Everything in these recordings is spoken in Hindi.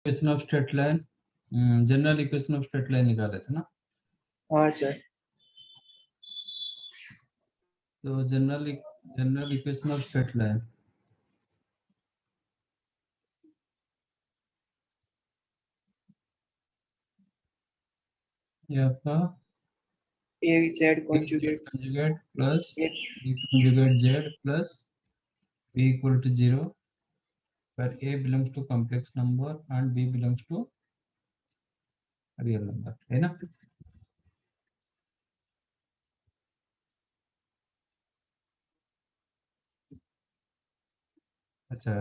Equation of straight line, general equation of straight line निकाले थे ना। हाँ सर। तो general equation of straight line, ये आपका a z z conjugate conjugate plus a b conjugate z plus b equal to 0 where a belongs to complex number and b belongs to real number, है ना। अच्छा,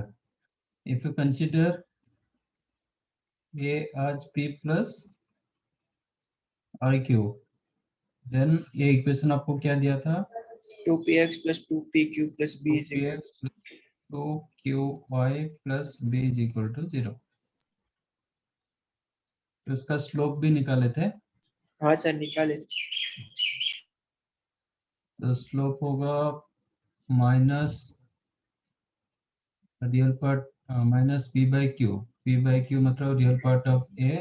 if you consider a as p plus iq, then ये इक्वेशन आपको क्या दिया था, 2px plus 2pq plus b is equal 2px plus 2qy plus b is equal to 0। तो इसका स्लोप भी निकाले थे। हाँ सर निकाले। तो स्लोप होगा minus real part minus p by q मतलब real part of a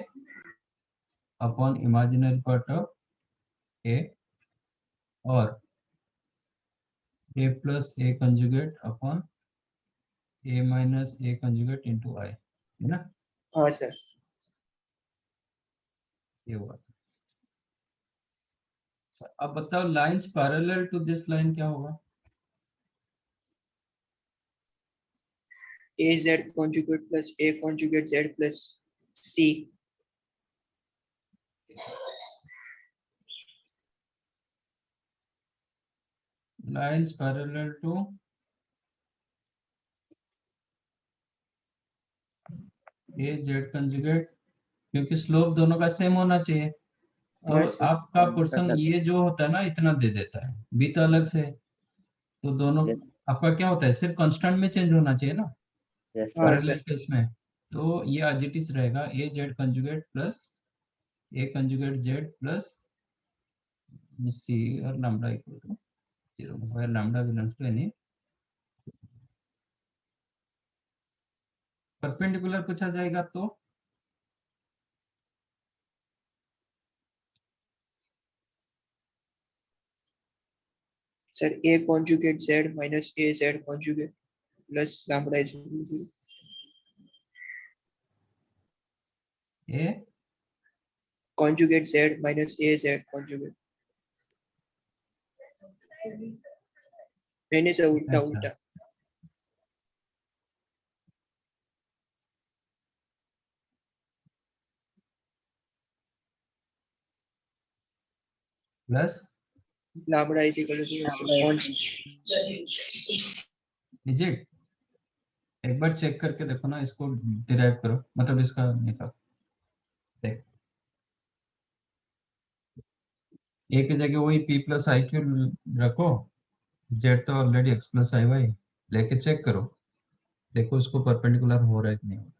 upon imaginary part of a और a plus a conjugate upon a minus a conjugate into I, है ना। हाँ सर। ये हुआ था। अब बताओ lines parallel to this line क्या होगा। a z conjugate plus a conjugate z plus c। Lines parallel to a z conjugate, क्योंकि स्लोप दोनों का सेम होना चाहिए। तो हाँ सर। आपका पोर्शन ये जो होता है ना इतना दे देता है, बी तो अलग से है। तो दोनों आपका क्या होता है, सिर्फ कांस्टेंट में चेंज होना चाहिए ना हाँ पैरेलल सर। केस में। तो ये एज इट इज रहेगा A Z conjugate plus A conjugate Z plus C और lambda equal to 0 where lambda belongs to any perpendicular पूछा जाएगा तो sir a conjugate z minus a z conjugate plus lambda is equal to 0। A conjugate z minus a z conjugate। नहीं सर उल्टा ऐसा उल्टा। Plus lambda is equal to digit. एक बार चेक करके देखो ना, इसको डिराइव करो, मतलब इसका निकाल देख। ए की जगह वही p प्लस आई क्यू रखो, जेड तो already x plus i Y लेके चेक करो, देखो इसको परपेंडिकुलर हो रहा है कि नहीं हो रहा है।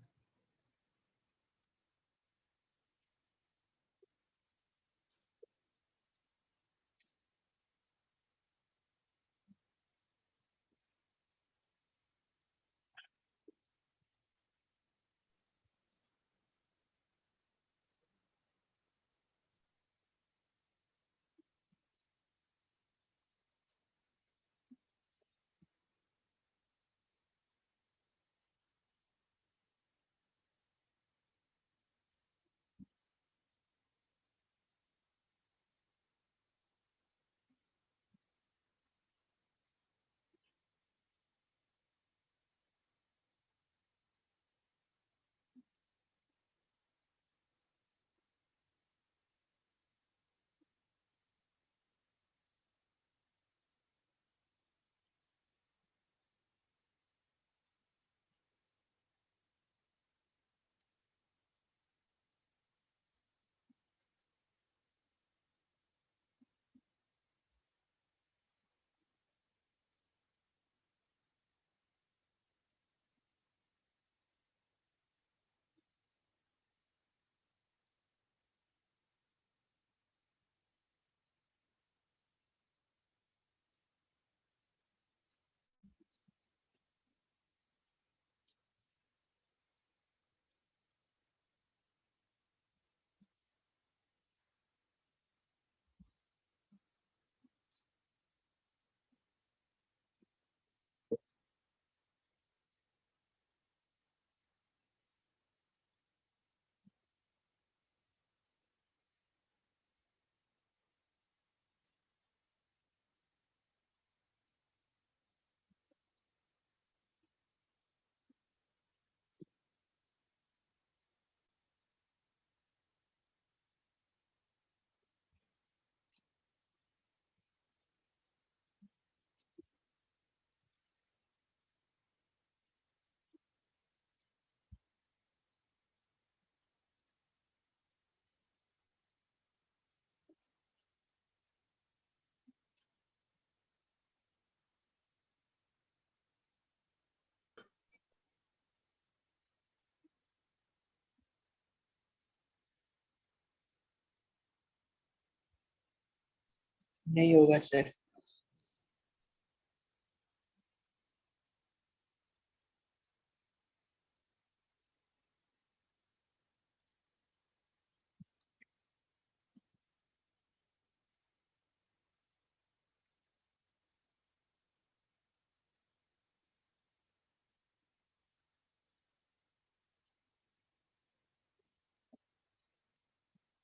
नहीं होगा सर।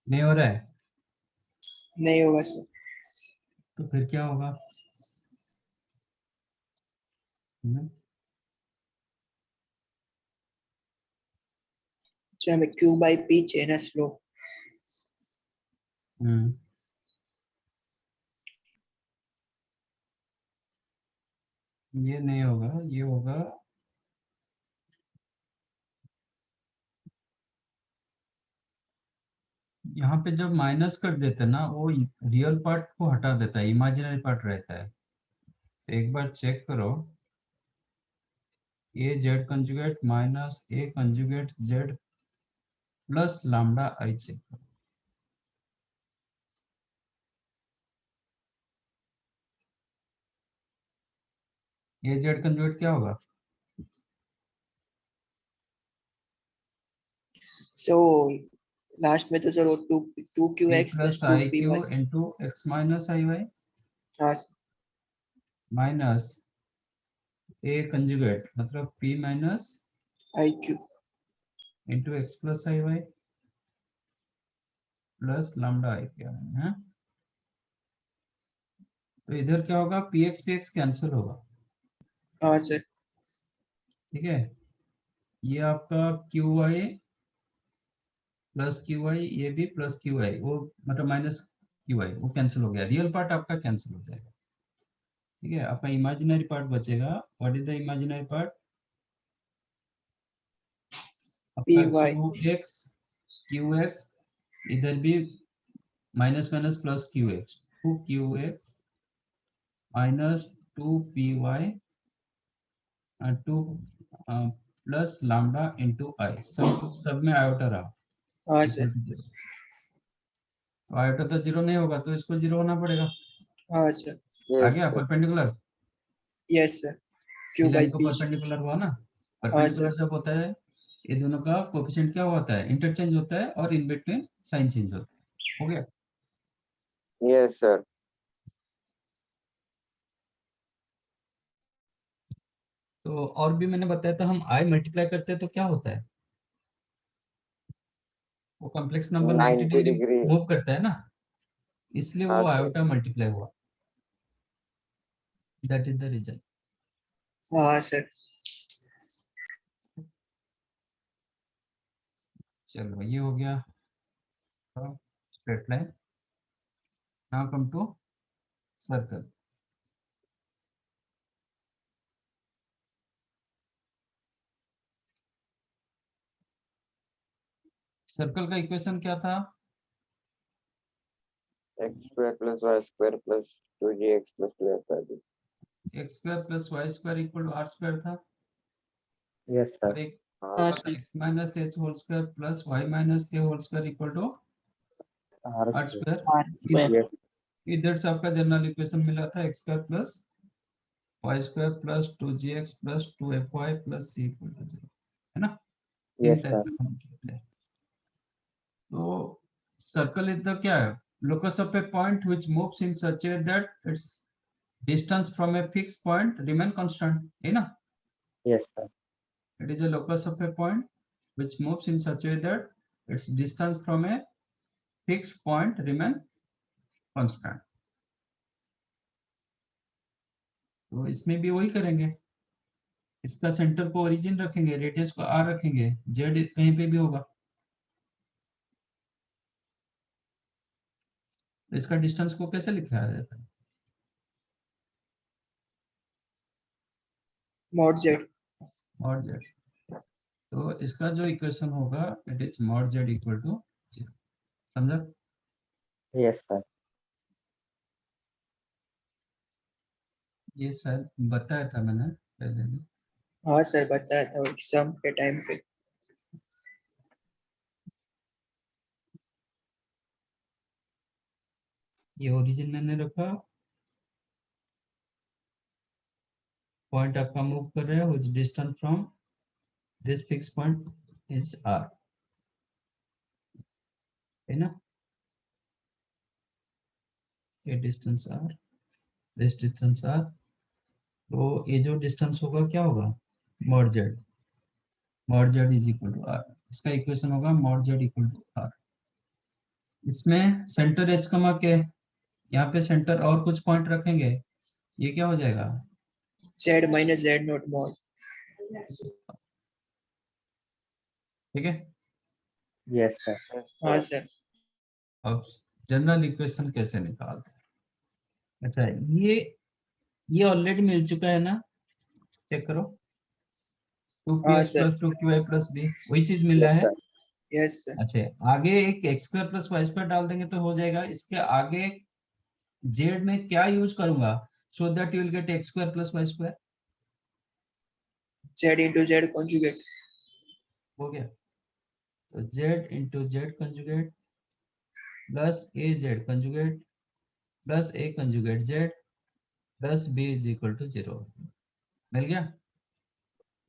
नहीं हो रहा है नहीं होगा सर। तो फिर क्या होगा? अच्छा, हमें क्यू बाई पी चाहिए ना स्लोप। हम्म ये नहीं होगा, ये होगा यहाँ पे जब माइनस कर देते हैं ना, वो रियल पार्ट को हटा देता है, इमेजिनरी पार्ट रहता है। तो एक बार चेक करो, a Z conjugate minus a conjugate Z plus lambda i check करो। ए जेड कंजुगेट क्या होगा? सो लास्ट में तो सर वो two two q a x plus plus two i p q y. Into x minus i y हाँ माइनस ए कंजुगेट मतलब p minus i q. Into x plus i y plus lambda i क्या है? तो इधर क्या होगा, पी एक्स कैंसिल होगा। हाँ सर। ठीक है, ये आपका Q Y plus Q Y, ये भी प्लस क्यू वाई, वो मतलब माइनस क्यू वाई, वो कैंसिल हो गया, रियल पार्ट आपका कैंसिल हो जाएगा। ठीक है, आपका इमेजिनरी पार्ट बचेगा। What is the imaginary part? P आपका वाई। क्यू एक्स इधर भी minus minus plus q x, two q x minus two p y two plus lambda into i, सब में आयोटा रहा हाँ सर। Equal to zero. तो आयोटा तो जीरो नहीं होगा, तो इसको जीरो होना पड़ेगा। हाँ सर। आ यस गया सर। Perpendicular, yes sir. ये क्यू बाई लाइन को पी। परपेंडिकुलर हुआ ना। हाँ परपेंडिकुलर सर। जब होता है, ये दोनों का कोएफिशिएंट क्या होता है, इंटरचेंज होता है, और इन बिटवीन साइन चेंज होता है। हो गया? Yes sir. तो और भी मैंने बताया था, हम आई मल्टीप्लाई करते हैं तो क्या होता है, वो complex number 90 90 degree degree. Move करता है ना, इसलिए हाँ वो सर। आयोटा मल्टीप्लाई हुआ। That is the reason. हाँ सर। चलो ये हो गया straight line. Now come to circle. Circle का इक्वेशन क्या था? X square plus Y square plus 2gx plus 2f। X square plus Y square equal to R square था, यस और सर। एक हाँ X minus H whole square plus Y minus K whole square equal to R R square. Square. Yes. इधर से आपका जनरल इक्वेशन मिला था, X square plus Y square plus 2gx plus 2fy plus c equal to 0, है ना? तीन यस टाइप सर। में हम कहते हैं। तो सर्कल इज द क्या है, locus of a point which moves in such a that its distance from a fixed point remain constant, है ना? Yes sir. It is a locus of a point which moves in such a way that its distance from a fixed point remain constant. तो इसमें भी वही करेंगे, इसका सेंटर को ओरिजिन रखेंगे, रेडियस को आर रखेंगे, जेड कहीं पे भी होगा, तो इसका डिस्टेंस को कैसे लिखा जाता है? Mod Z. Mod Z. तो इसका जो इक्वेशन होगा it is mod Z equal to 0। समझा? Yes sir. ये शायद बताया था मैंने पहले भी। हाँ सर, बताया था एग्जाम के टाइम पे। ये ओरिजिन मैंने रखा, पॉइंट आपका मूव कर रहा है, which distance from this fix point is r, है ना, ये distance r, this distance r, तो ये जो डिस्टेंस होगा क्या होगा, mod z is equal to r, इसका इक्वेशन होगा mod z equal to r। इसमें सेंटर h कमा के, यहाँ पे सेंटर और कुछ पॉइंट रखेंगे, ये क्या हो जाएगा, z minus z not mod। ठीक है। Yes, sir. हाँ सर। अब जनरल इक्वेशन कैसे निकालते हैं, अच्छा ये ऑलरेडी मिल चुका है ना, चेक करो, 2px हाँ sir. Plus 2qy plus b, वही चीज मिल रहा Yes, है। sir. Yes sir. अच्छा आगे एक X square plus Y square डाल देंगे तो हो जाएगा, इसके आगे जेड में क्या यूज करूंगा, so that you will get X square plus Y square, z into z conjugate। हो गया, तो Z into Z conjugate plus A Z conjugate plus A conjugate Z plus B is equal to 0, मिल गया,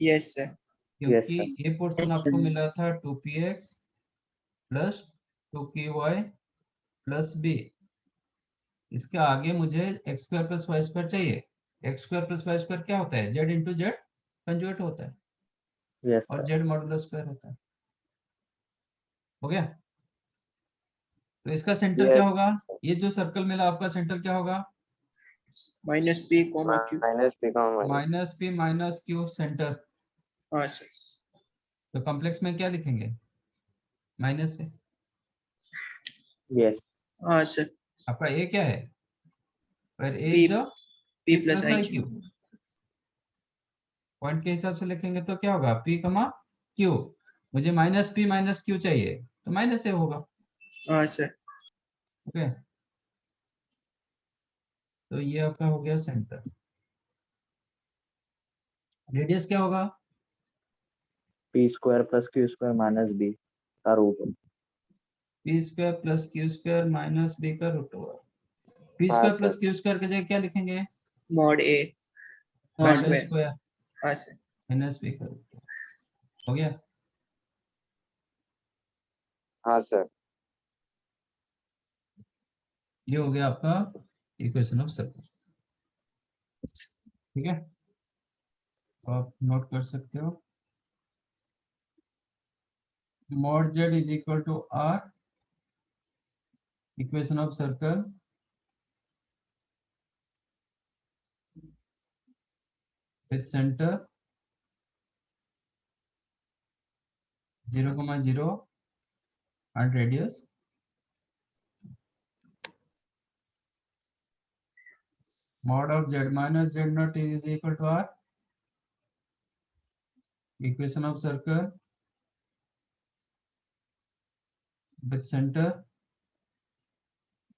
यस सर। क्योंकि sir. ये पोर्शन आपको मिला था 2px plus 2qy plus b, इसके आगे मुझे x square plus Y square चाहिए, x square plus Y square क्या होता है, जेड इंटू जेड कंजुगेट होता है, Yes, और sir. जेड मॉडुलस स्क्वायर होता है, हो गया। तो इसका सेंटर क्या Yes, होगा, sir. ये जो सर्कल मिला आपका सेंटर क्या होगा, minus p comma q। Minus p comma minus. Minus P minus Q centre, हाँ सर। तो कॉम्प्लेक्स में क्या लिखेंगे, माइनस से, Yes. हाँ सर। आपका ए क्या है, पर ए p is the p plus I iq। Q, point के हिसाब से लिखेंगे तो क्या होगा, पी कमा क्यू, मुझे माइनस पी माइनस क्यू चाहिए तो माइनस ए होगा, हाँ सर। ओके, तो ये आपका हो गया सेंटर। रेडियस क्या होगा, P square plus Q square minus B का root. P square plus Q square minus B का रूट ओवर, पी हाँ square sir. Plus Q square की जगह क्या लिखेंगे, mod a। हाँ मॉड ए स्क्वायर। स्क्वायर हाँ सर। माइनस बी का रूट ओवर, हो गया, हाँ सर। ये हो गया आपका इक्वेशन ऑफ सर्कल, ठीक है, तो आप नोट कर सकते हो, mod z is equal to r, equation of circle with centre 0,0 and radius mod of z minus z naught is equal to r, equation of circle with center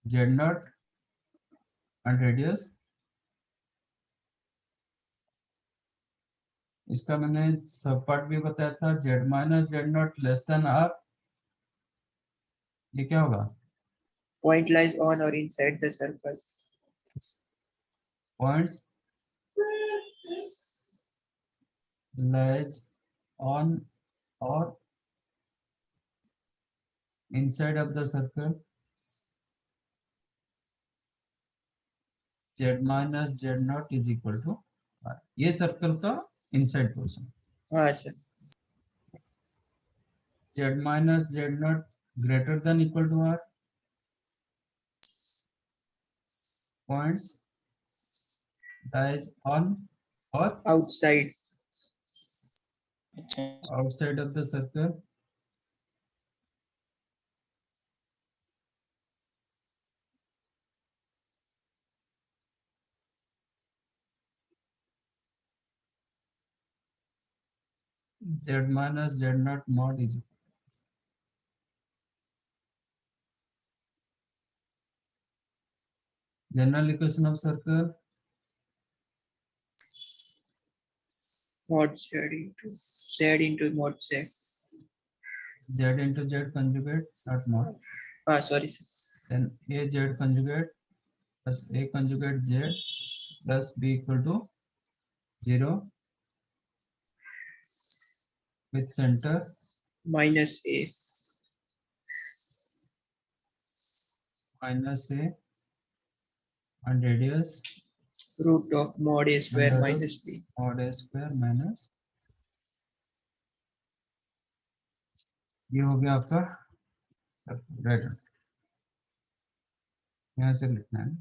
z naught and radius, इसका मैंने सब पार्ट भी बताया था, z minus z naught less than r, ये क्या होगा, point lies on or inside the circle। points lies on or inside of the circle, z minus z naught is equal to r, ये सर्कल का इनसाइड पोर्शन, हाँ sir. z minus z naught greater than equal to r, points lies on or outside। outside of the circle, z minus z naught mod is general equation of circle mod z into mod z। z into z conjugate not mod, हाँ sorry sir. then a z conjugate plus A conjugate Z plus B equal to 0 with center minus A minus A and radius root of mod A square under root minus B. mod A square minus, ये हो गया आपका राइट, यहाँ से लिखना है।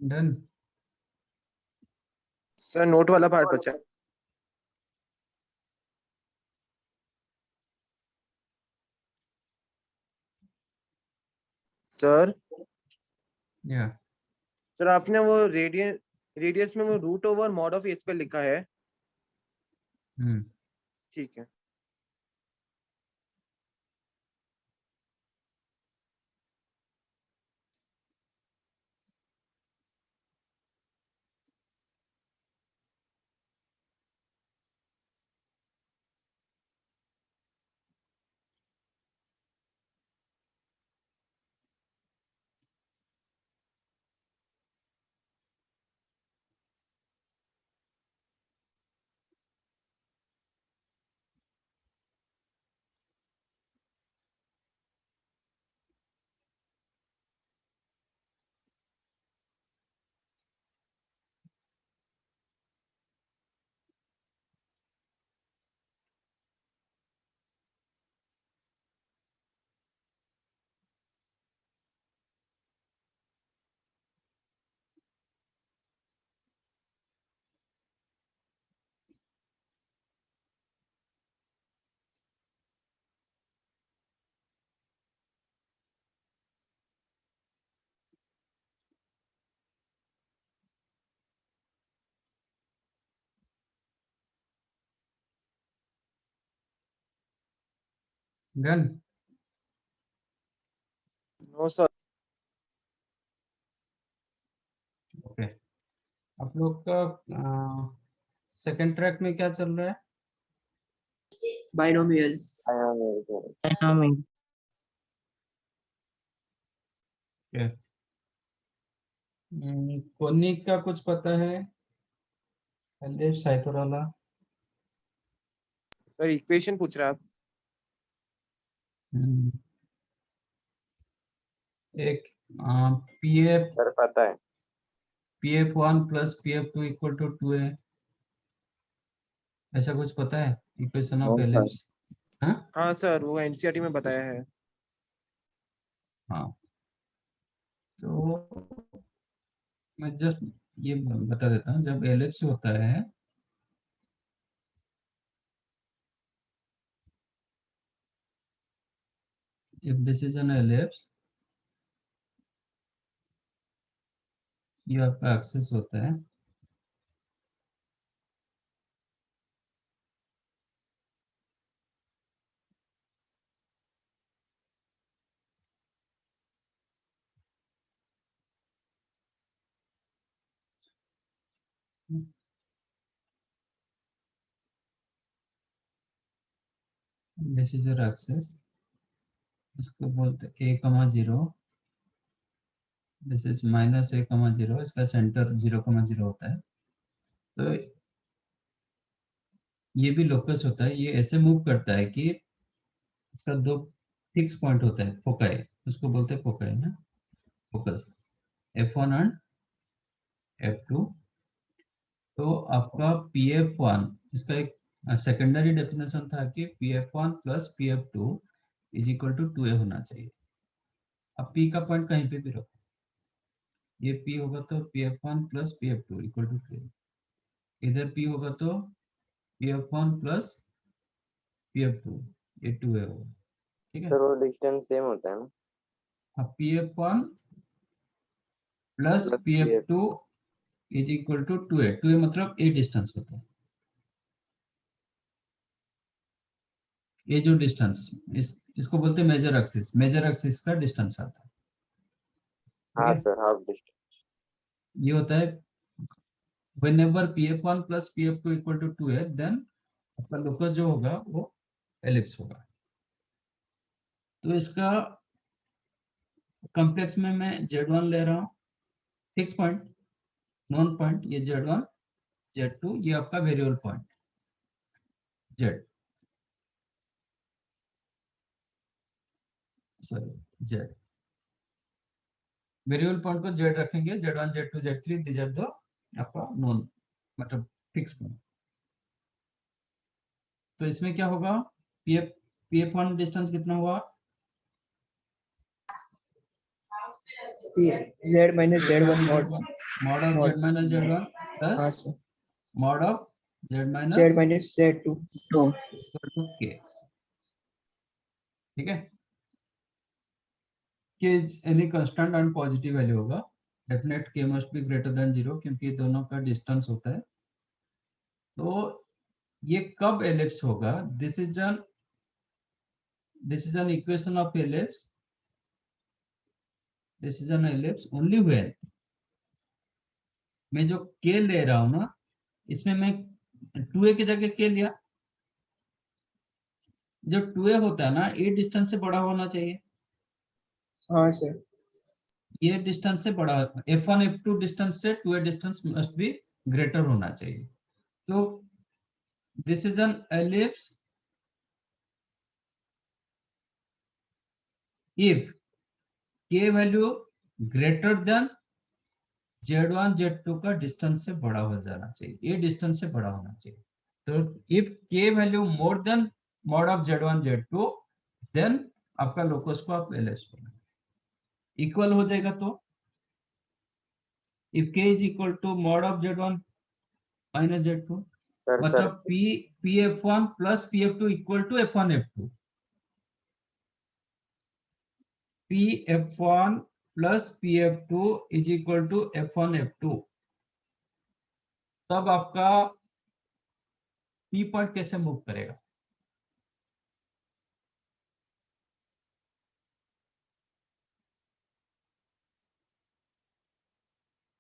डन। सर नोट वाला पार्ट बचा है। सर या सर आपने वो रेडियस में वो root over mod of A square लिखा है। ठीक है। डन। No sir. ओके, आप लोग का सेकंड ट्रैक में क्या चल रहा है? बाइनोमियल। कोनिक का कुछ पता है? Ellipse, hyperbola. सर इक्वेशन पूछ रहे हैं आप। एक पीएफ सर पता है। PF1 plus PF2 equal to 2a, ऐसा कुछ पता है? Equation of no sir. Ellipse. हाँ हाँ सर वो एनसीईआरटी में बताया है। हाँ, तो मैं जस्ट ये बता देता हूँ, जब एलिप्स होता है if this is an ellipse, ये आपका एक्सिस होता है, this is your axis, इसको बोलते हैं a,0, दिस इज -a,0, इसका सेंटर 0,0 होता है। तो ये भी लोकस होता है, ये ऐसे मूव करता है कि इसका दो फिक्स पॉइंट होता है, फोकाई, उसको बोलते हैं फोकाई ना, फोकस, F1 एंड F2। तो आपका PF1, इसका एक सेकेंडरी डेफिनेशन था कि PF1 plus PF2 is equal to 2a होना चाहिए। अब P का पॉइंट कहीं पे भी रखो, ये P होगा तो PF1 plus PF2 equal to 2a, इधर P होगा तो PF1 प्लस PF2, ये 2a होगा। ठीक है, सर वो डिस्टेंस सेम होता है ना? अब PF1 plus plus PF2 is equal to 2a, 2a मतलब a डिस्टेंस होता है, ये जो डिस्टेंस इसको बोलते हैं मेजर एक्सिस, मेजर एक्सिस का डिस्टेंस आता है। हाँ ठीक है, सर, हाफ डिस्टेंस। ये होता है whenever PF1 plus PF2 equal to 2a, then आपका लोकस जो होगा वो एलिप्स होगा। तो इसका कॉम्प्लेक्स में मैं Z1 ले रहा हूँ, फिक्स पॉइंट, नॉन पॉइंट, ये Z1 Z2, ये आपका variable point Z, sorry Z, variable point को Z रखेंगे, Z1 Z2 Z3, these are the आपका नॉन मतलब फिक्स पॉइंट। तो इसमें क्या होगा, PF1 डिस्टेंस कितना हुआ? Z minus Z1 mod. mod of Mod. z minus z1 हाँ plus सर mod of z minus z minus z2 2 equal to k. ठीक है, k is any constant and positive value होगा, definite k must be greater than 0 क्योंकि दोनों का डिस्टेंस होता है। तो ये कब एलिप्स होगा? This is an equation of ellipse, this is an ellipse only when, मैं जो k ले रहा हूं ना, इसमें मैं 2a की जगह k लिया, जो 2a होता है ना, ये डिस्टेंस से बड़ा होना चाहिए, हाँ सर ये डिस्टेंस से बड़ा, f1 f2 डिस्टेंस से 2a distance must be greater होना चाहिए। तो this is an ellipse if k value greater than z1 z2 का डिस्टेंस से बड़ा हो जाना चाहिए, ये डिस्टेंस से बड़ा होना चाहिए। तो if k value more than mod of z1 z2 then आपका लोकस को आप एलिप्स बोलेंगे। इक्वल हो जाएगा तो if k is equal to mod of z1 minus z2 sir मतलब pf1 plus pf2 equal to f1 f2, pf1 plus pf2 is equal to f1 f2, तब आपका p पॉइंट कैसे मूव करेगा?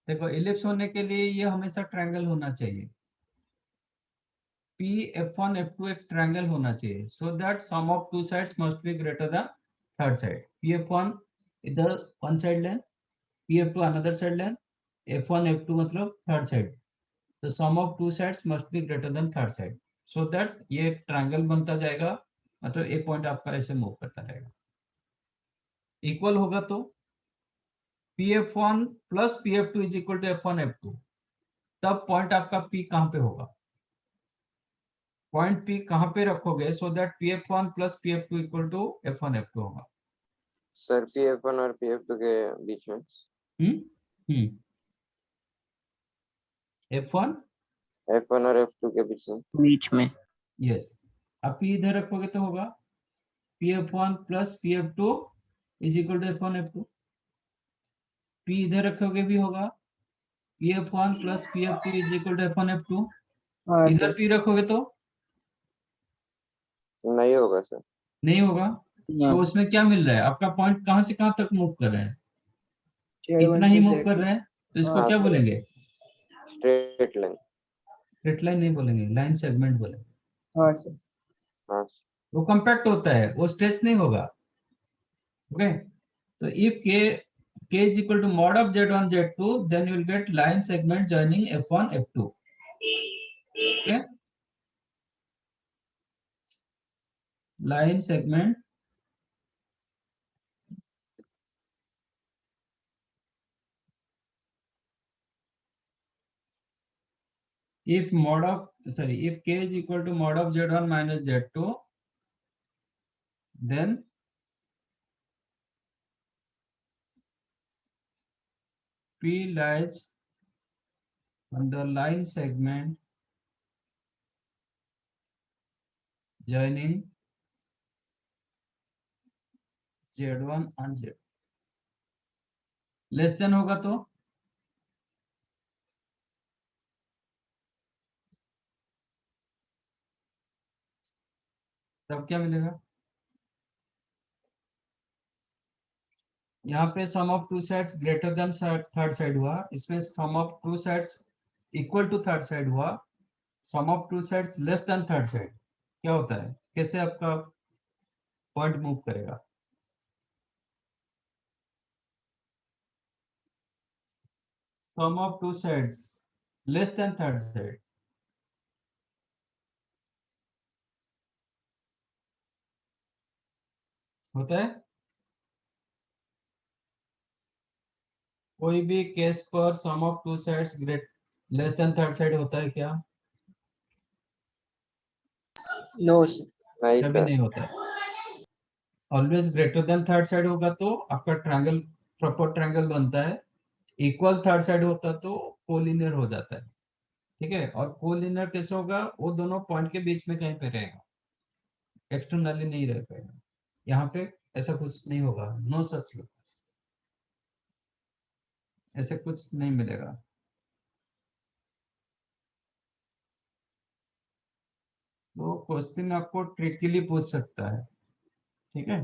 देखो इलिप्स होने के लिए ये हमेशा ट्रायंगल होना चाहिए, pf1 f2 एक ट्रायंगल होना चाहिए, so that sum of two sides must be greater than third side. pf1 इधर वन साइड लें, pf2 अनदर साइड लें, f1 f2 मतलब थर्ड साइड, तो sum of two sides must be greater than third side, so that ये ट्रायंगल बनता जाएगा, मतलब एक पॉइंट आपका ऐसे मूव करता रहेगा। इक्वल होगा तो pf1 plus pf2 is equal to f1 f2, तब पॉइंट आपका p कहां पे होगा? पॉइंट p कहां पे रखोगे so that pf1 plus pf2 equal to f1 f2 होगा? सर pf1 और pf2 के बीच में। हम्म f1 f1 और f2 के बीच में। यस, आप p इधर रखोगे तो होगा pf1 plus pf2 is equal to f1 f2, p इधर रखोगे भी होगा pf1 plus pf2 is equal to f1 f2, हाँ इधर सर p रखोगे तो नहीं होगा सर। नहीं होगा। तो उसमें क्या मिल रहा है, आपका पॉइंट कहां से कहां तक मूव कर रहे हैं? z1 इतना ही से मूव कर z2 रहे हैं, तो इसको हाँ क्या सर बोलेंगे? Straight line. स्ट्रेट लाइन नहीं बोलेंगे, लाइन सेगमेंट बोलेंगे। हाँ सर हाँ वो कॉम्पैक्ट होता है, वो स्ट्रेच नहीं होगा। ओके, तो if k is equal to mod of z1 z2 then you will get line segment joining f1 f2. okay, line segment if k is equal to mod of z1 minus z2 then p lies on the line segment joining z1 and z2। Less than होगा तो तब क्या मिलेगा? यहाँ पे sum of two sides greater than third side हुआ, इसमें sum of two sides equal to third side हुआ, sum of two sides less than third side क्या होता है? कैसे आपका पॉइंट मूव करेगा? Sum of two sides less than third side होता है। कोई भी केस पर sum of two sides great less than third side होता है क्या? नो सर नहीं कभी सर। नहीं होता है, always greater than third side होगा तो आपका ट्रायंगल प्रॉपर ट्रायंगल बनता है, इक्वल थर्ड साइड होता तो कोलिनियर हो जाता है, ठीक है। और कोलिनियर कैसे होगा, वो दोनों पॉइंट के बीच में कहीं पे रहेगा, एक्सटर्नली नहीं रह पाएगा। यहाँ पे ऐसा कुछ नहीं होगा, नो सच लोकस, ऐसे कुछ नहीं मिलेगा। तो क्वेश्चन आपको ट्रिकली पूछ सकता है, ठीक है।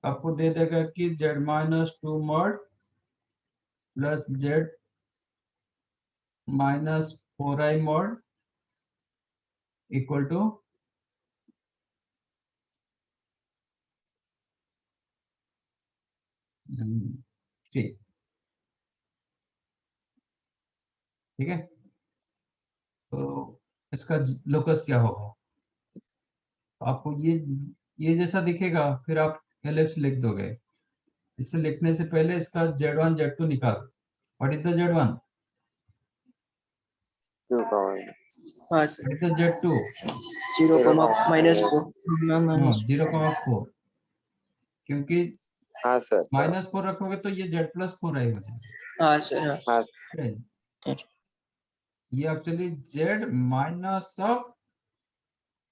आपको दे देगा कि z-2 mod plus z -4i mod equal to three, ठीक है। तो इसका लोकस क्या होगा, आपको ये जैसा दिखेगा, फिर आप एलिप्स लिख दोगे। इससे लिखने से पहले इसका z1 z2 निकाल। व्हाट इज द z1, 2, हाँ sir, what is the z2, 0, -4। No 0,4, क्योंकि हाँ सर, -4 रखोगे तो ये z+4 आएगा, हाँ सर, हाँ। हाँ ठीक है। ये एक्चुअली z माइनस ऑफ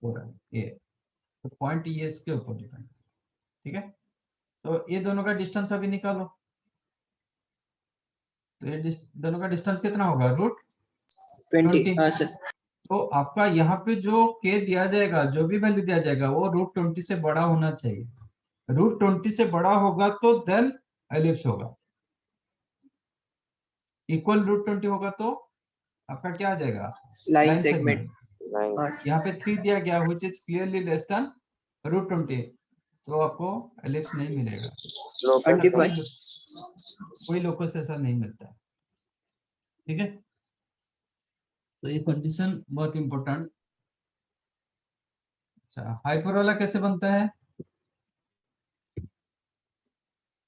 4 है ये, तो पॉइंट ये इसके ऊपर डिपेंड, ठीक है। तो ये दोनों का डिस्टेंस अभी निकालो, तो ये दोनों का डिस्टेंस कितना होगा, √20। 20, हाँ सर। तो आपका यहाँ पे जो k दिया जाएगा, जो भी वैल्यू दिया जाएगा, वो √20 से बड़ा होना चाहिए। √20 से बड़ा होगा तो देन एलिप्स होगा, इक्वल √20 होगा तो आपका क्या आ जाएगा, लाइन लाइन सेगमेंट, सेगमेंट। 9, हाँ सर। यहाँ पे 3 दिया गया which is clearly less than √20, तो आपको एलिप्स नहीं मिलेगा, ऐसा अनडिफाइंड। कोई लोकस ऐसा नहीं मिलता है, ठीक है। तो ये कंडीशन बहुत इंपॉर्टेंट। अच्छा, हाइपरबोला कैसे बनता है,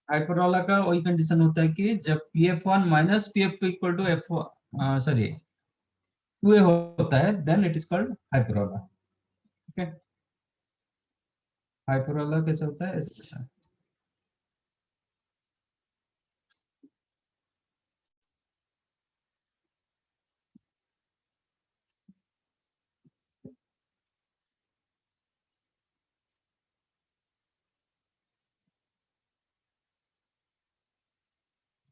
हाइपरबोला का वही कंडीशन होता है कि जब pf1 minus pf2 equal to f sorry 2a होता है, then it is called hyperbola, ठीक है। हाइपरबोला कैसे होता है, ऐसा।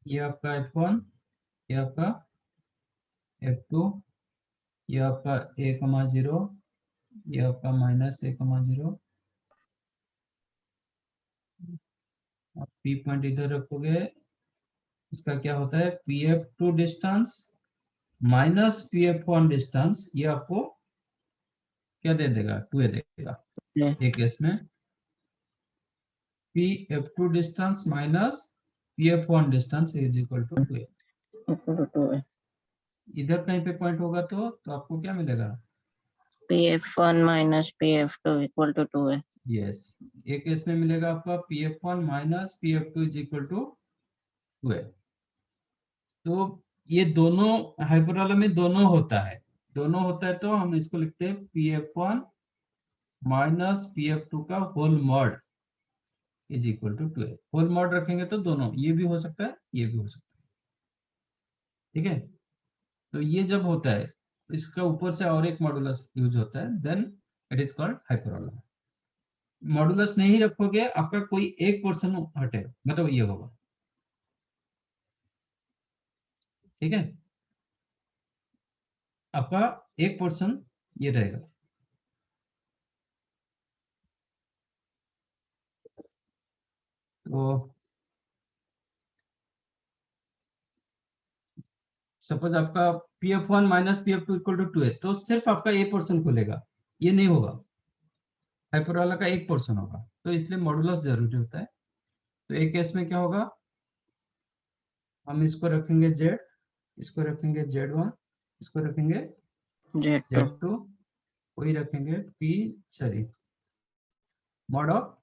ये आपका f1, ये आपका f2, ये आपका a,0, ये आपका -a,0। आप p पॉइंट इधर रखोगे, इसका क्या होता है, pf2 distance minus pf1 distance, ये आपको क्या दे देगा, 2a देगा। एक केस में pf2 distance minus pf1 distance is equal to 2a। इधर कहीं पे पॉइंट होगा तो आपको क्या मिलेगा, PF1 minus PF2 equal to 2a. Yes, एक केस में मिलेगा आपका pf1 minus pf2 is equal to 2a। तो ये दोनों हाइपरबोला में दोनों होता है, दोनों होता है, तो हम इसको लिखते हैं pf1 माइनस pf2 का whole mod is equal to 2a। Whole mod रखेंगे तो दोनों, ये भी हो सकता है, ये भी हो सकता है, ठीक है। तो ये जब होता है, इसका ऊपर से और एक मॉडुलस यूज होता है, then it is called hyperbola. Modulus नहीं रखोगे, आपका कोई एक पोर्शन हटेगा, मतलब ये होगा, ठीक है। आपका एक पोर्शन ये रहेगा। तो सपोज आपका pf1 minus pf2 equal to 2 है, तो सिर्फ आपका ए पोर्शन खुलेगा, ये नहीं होगा, हाइपरबोला का एक पोर्शन होगा, तो इसलिए मॉडुलस जरूरी होता है। तो एक केस में क्या होगा, हम इसको रखेंगे z, इसको रखेंगे z1, इसको रखेंगे Z2. z2, वही रखेंगे p sorry mod of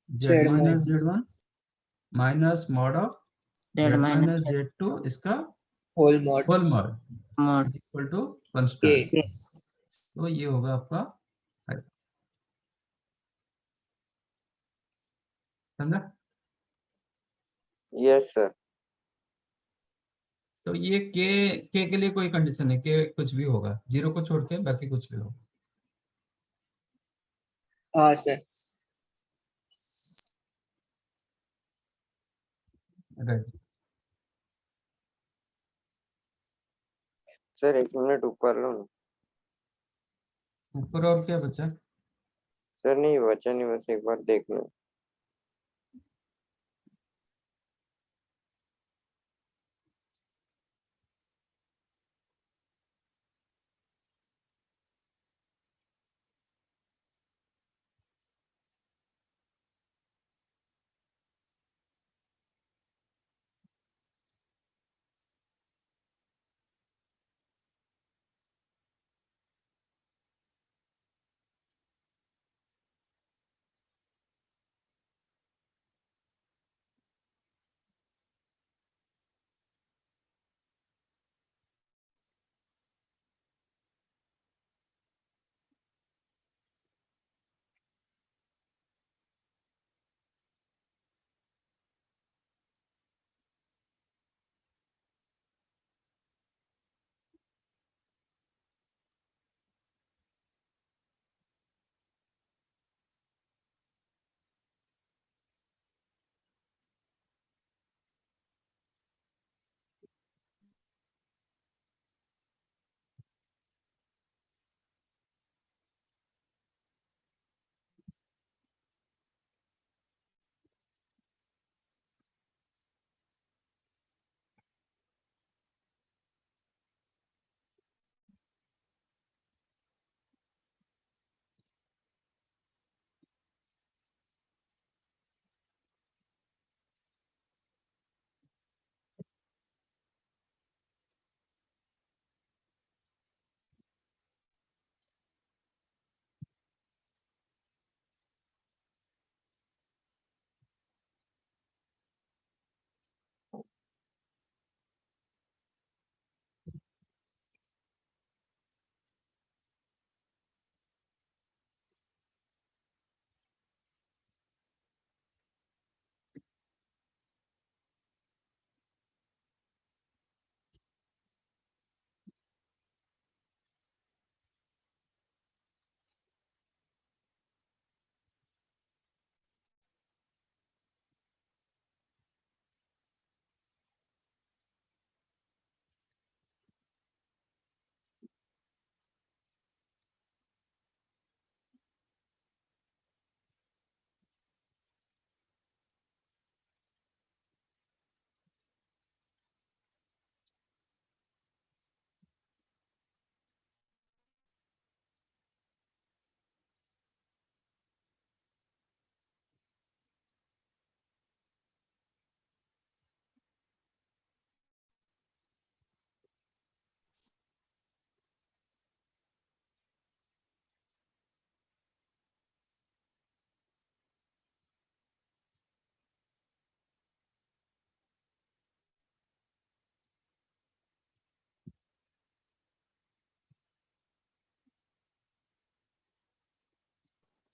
z Z minus minus z1 minus mod of Z z minus minus z2, इसका whole mod whole mod mod is equal to A। Constant. तो ये होगा आपका, समझा। yes sir, तो ये के लिए कोई कंडीशन है, के कुछ भी होगा, जीरो को छोड़ के बाकी कुछ भी होगा। हाँ सर। राइट। सर 1 मिनट ऊपर लो ना। ऊपर और क्या बचा? सर नहीं बचा नहीं, बस एक बार देख लो।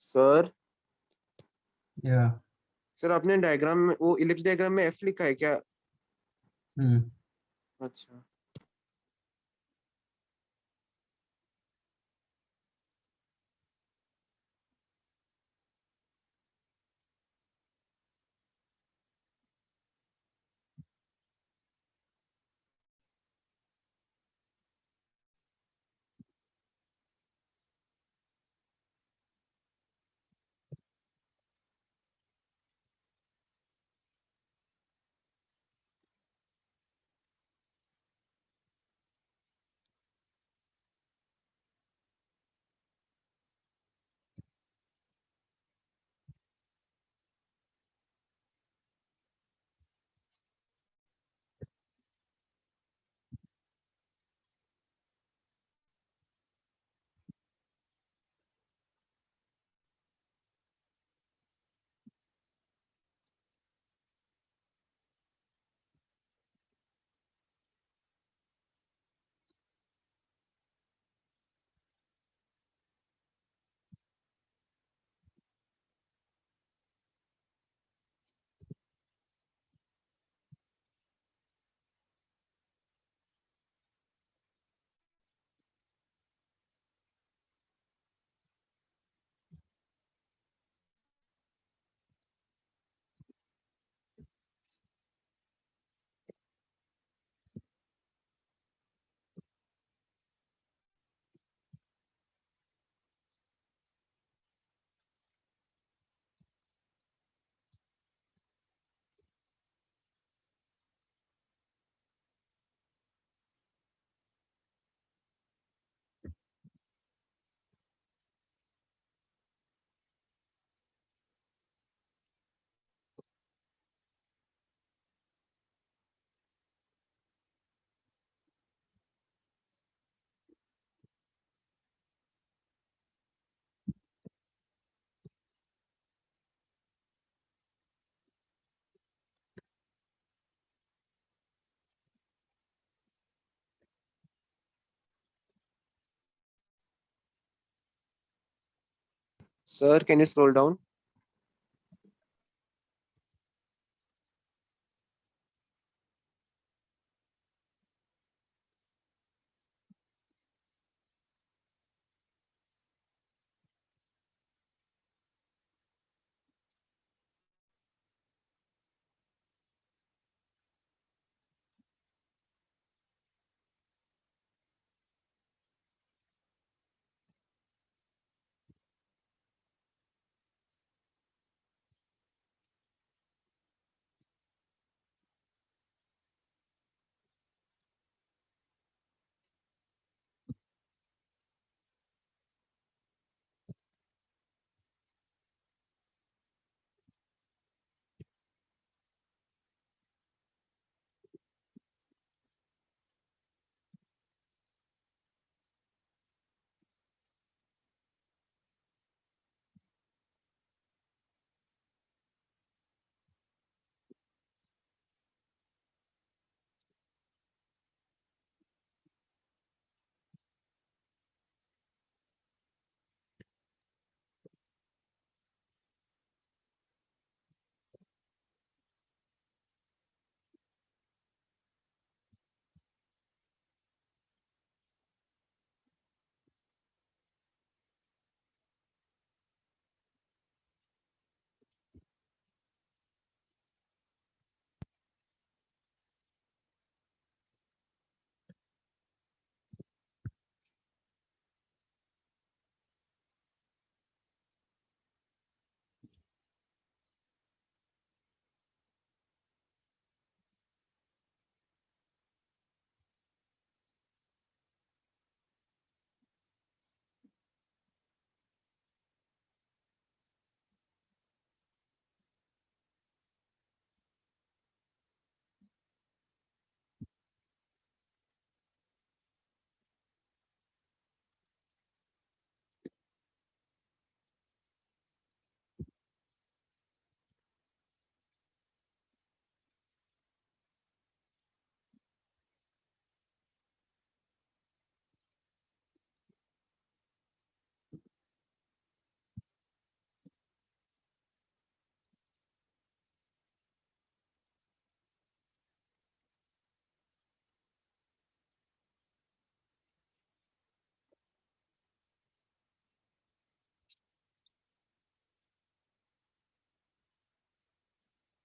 सर या सर आपने डायग्राम में वो इलिप्स डायग्राम में एफ लिखा है क्या? हम्म अच्छा। Sir, can you scroll down?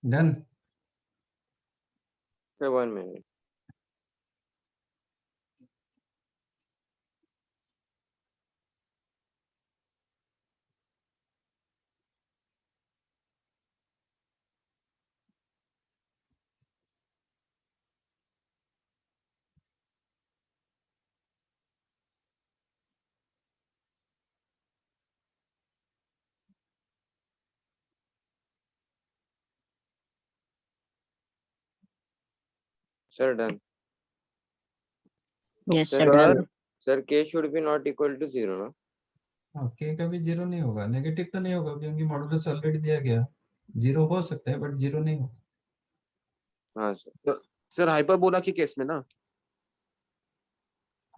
Done. Sir, 1 minute. Sir, done. Yes, Sir, sir. Sir, Done. Sir, K should be not equal to 0, no? हाँ, k का भी जीरो नहीं होगा, नेगेटिव तो नहीं होगा क्योंकि मॉडुलस ऑलरेडी दिया गया। जीरो हो सकता है बट जीरो नहीं होगा। हाँ सर। सर हाइपरबोला के केस में ना?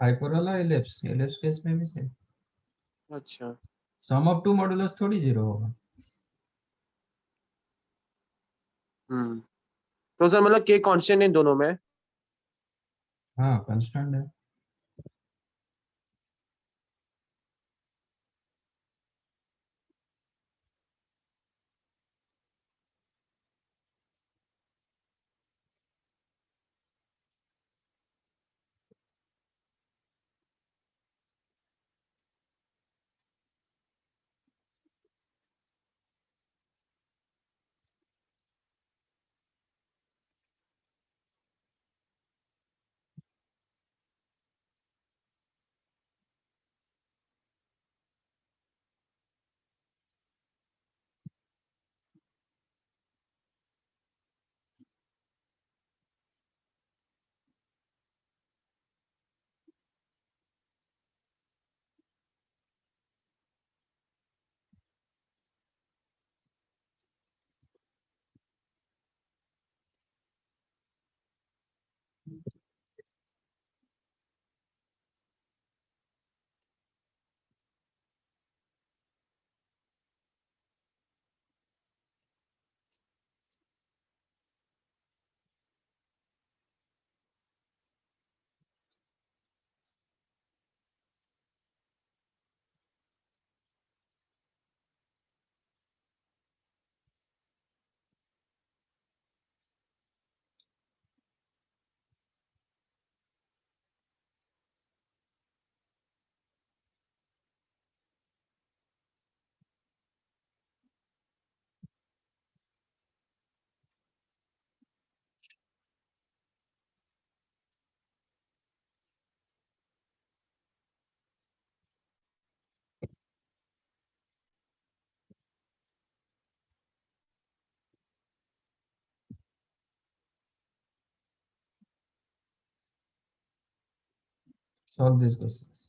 हाइपरबोला एलिप्स केस में भी से अच्छा। सम ऑफ टू मॉडुलस थोड़ी जीरो होगा। तो सर मतलब के कांस्टेंट इन दोनों में? हाँ कांस्टेंट है। solve these questions.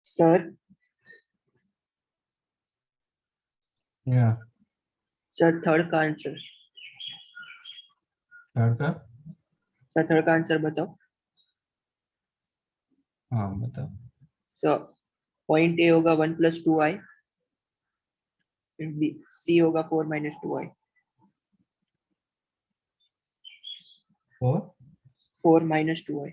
सर या सर थर्ड का आंसर, थर्ड का, सर थर्ड का आंसर बताओ। हाँ बताओ। सर पॉइंट ए होगा 1 + 2i, बी सी होगा 4 - 2i। Four 4 - 2i।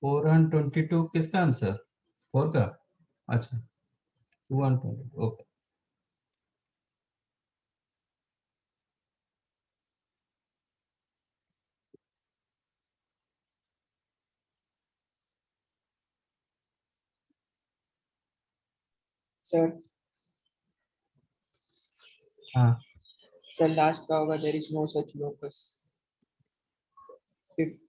Four and 22 किसका आंसर? फोर का, अच्छा 2 and 20, ओके। सर हाँ सर लास्ट का होगा there is no such locus. Fifth.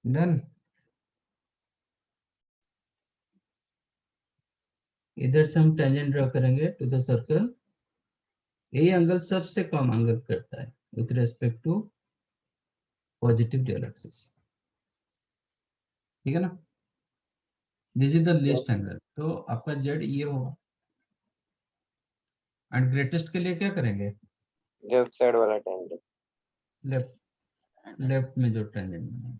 Done. इधर से हम टेंजेंट ड्रा करेंगे टू द सर्कल। यही एंगल सबसे कम एंगल करता है with respect to positive real axis, ठीक है ना। This is the least angle, तो आपका जेड ये होगा। एंड ग्रेटेस्ट के लिए क्या करेंगे? लेफ्ट साइड वाला टेंजेंट। लेफ्ट में जो टेंजेंट बनेगा।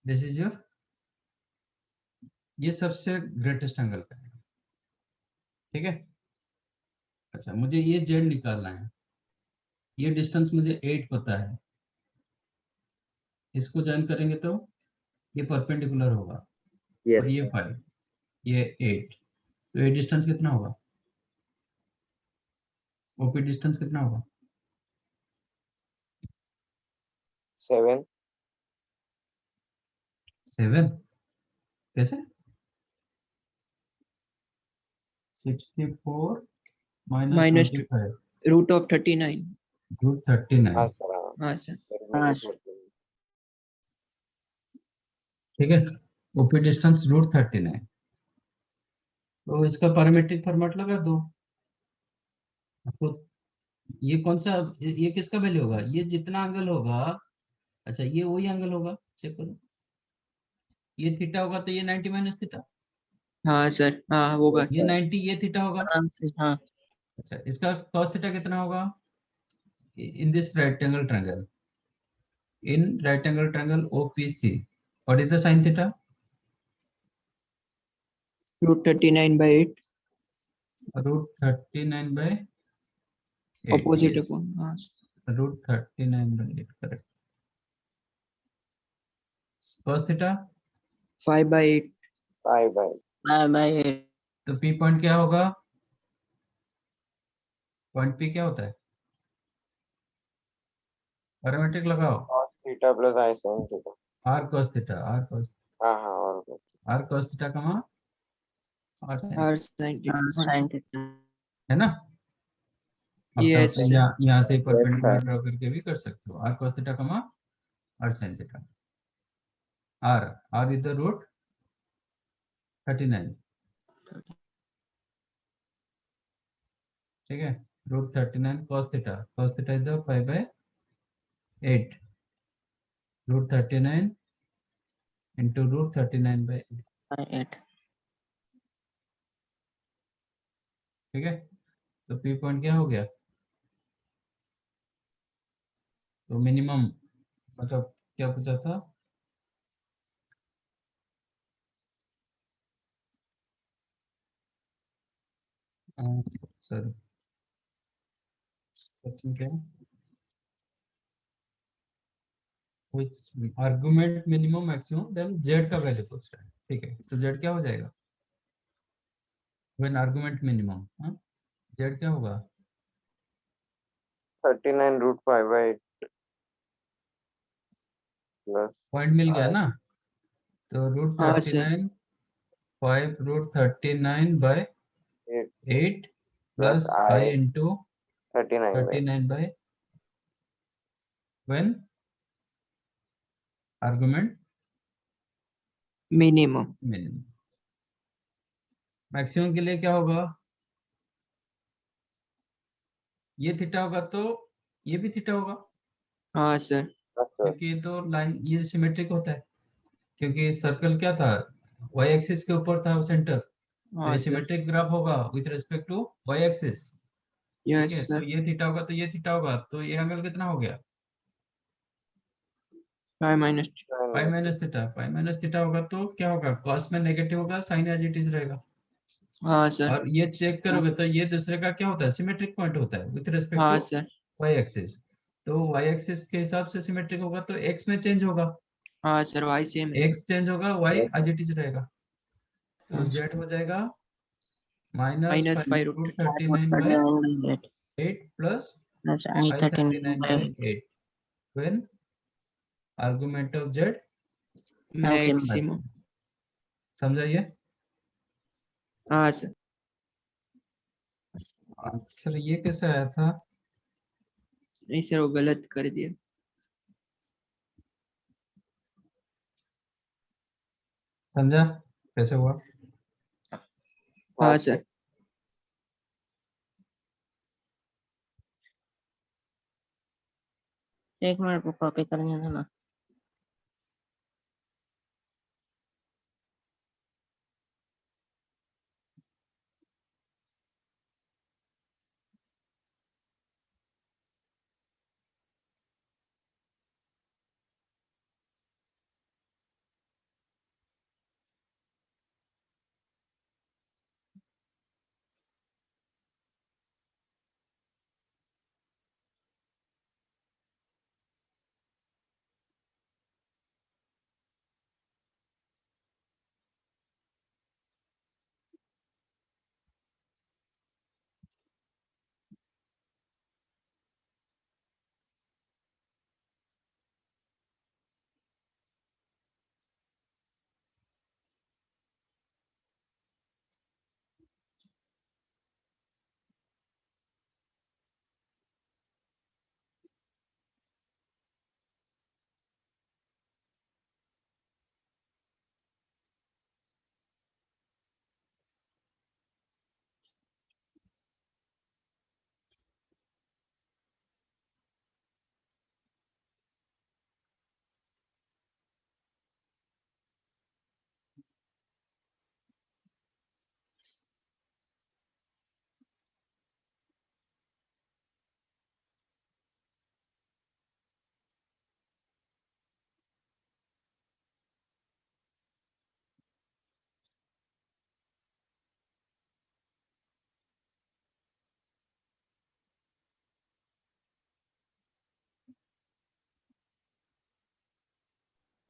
दिस इज योर, ये सबसे ग्रेटेस्ट एंगल करेगा, ठीक है। अच्छा, मुझे ये जेड निकालना है। ये डिस्टेंस मुझे 8 पता है, इसको ज्वाइन करेंगे तो ये परपेंडिकुलर होगा। और ये 5, ये 8, तो ये डिस्टेंस कितना होगा? ओपी डिस्टेंस कितना होगा? 7 7 कैसे? 64 Minus minus 25 root of 39। Root 39, हाँ सर हाँ सर। हाँ, ठीक है। ओपी डिस्टेंस रूट 39, तो इसका पैरामीट्रिक फॉर्मेट लगा दो आपको। ये कौन सा, ये किसका वैल्यू होगा? ये जितना एंगल होगा, अच्छा ये वही एंगल होगा, चेक करो। ये थीटा होगा तो ये 90 माइनस थीटा, हाँ सर, हाँ होगा ये सर। 90 ये थीटा होगा। हाँ, अच्छा, इसका cos थीटा कितना होगा? In this right angle triangle, in right angle triangle OPC, what is the sin theta? Root 39/8 root 39/8, opposite yes, upon. हाँ root 39/8, correct. cos theta 5/8। 5 by by तो P पॉइंट क्या होगा? पॉइंट P क्या होता है? पैरामीट्रिक लगाओ। cos theta plus I sin theta। r cos theta, r cos, हाँ हाँ और कुछ। r cos theta comma r sin, R sine theta. है ना। अब तो यस सर। यहाँ से Yes, परपेंडिकुलर sir। ड्रॉ करके भी कर सकते हो। r cos theta comma r sin theta. r is the root 39, ठीक है। Root 39 cos theta is the 5/8, root 39 into root 39/8, 8 ठीक है। तो P पॉइंट क्या हो गया? तो मिनिमम, मतलब क्या पूछा था? सॉरी, क्वेश्चन क्या है? Which argument minimum maximum, then z का वैल्यू पूछ रहा है, ठीक है। तो z क्या हो जाएगा? when argument minimum, हाँ, z क्या होगा? 39 root 5/8 plus पॉइंट मिल गया ना, तो रूट हाँ 39 5 रूट 39/8 plus plus I 5 into 39 by 39 by when argument minimum. minimum। Maximum के लिए क्या होगा? ये थीटा होगा तो ये भी थीटा होगा, हाँ सर। plus sir। क्योंकि ये तो लाइन ये सिमेट्रिक होता है, क्योंकि सर्कल क्या था, y एक्सिस के ऊपर था सेंटर, तो हाँ ये सर। सिमेट्रिक ग्राफ होगा with respect to y axis, ठीक यस है। तो सर। ये थीटा होगा तो ये थीटा होगा, तो ये एंगल कितना हो गया? 5 - पाई माइनस थीटा होगा, तो क्या होगा? कॉस में नेगेटिव होगा, साइन एज इट इज रहेगा। हाँ सर। और ये चेक करोगे तो ये दूसरे का क्या होता है? सिमेट्रिक पॉइंट होता है विथ रिस्पेक्ट हाँ टू सर। y axis. तो y एक्सिस के हिसाब से सिमेट्रिक होगा तो x में चेंज होगा, हाँ सर y सेम है। x चेंज होगा, y एज इट इज रहेगा, तो Yes. z हो जाएगा minus minus 5 root root 39 by 39 by 8 plus plus I 39 39 by by 8 when argument of z maximum. Maximum. समझाइए। हाँ सर। सर ये कैसे आया था? नहीं सर वो गलत कर दिया। समझा कैसे हुआ? हाँ सर। एक मिनट को कॉपी करने देना।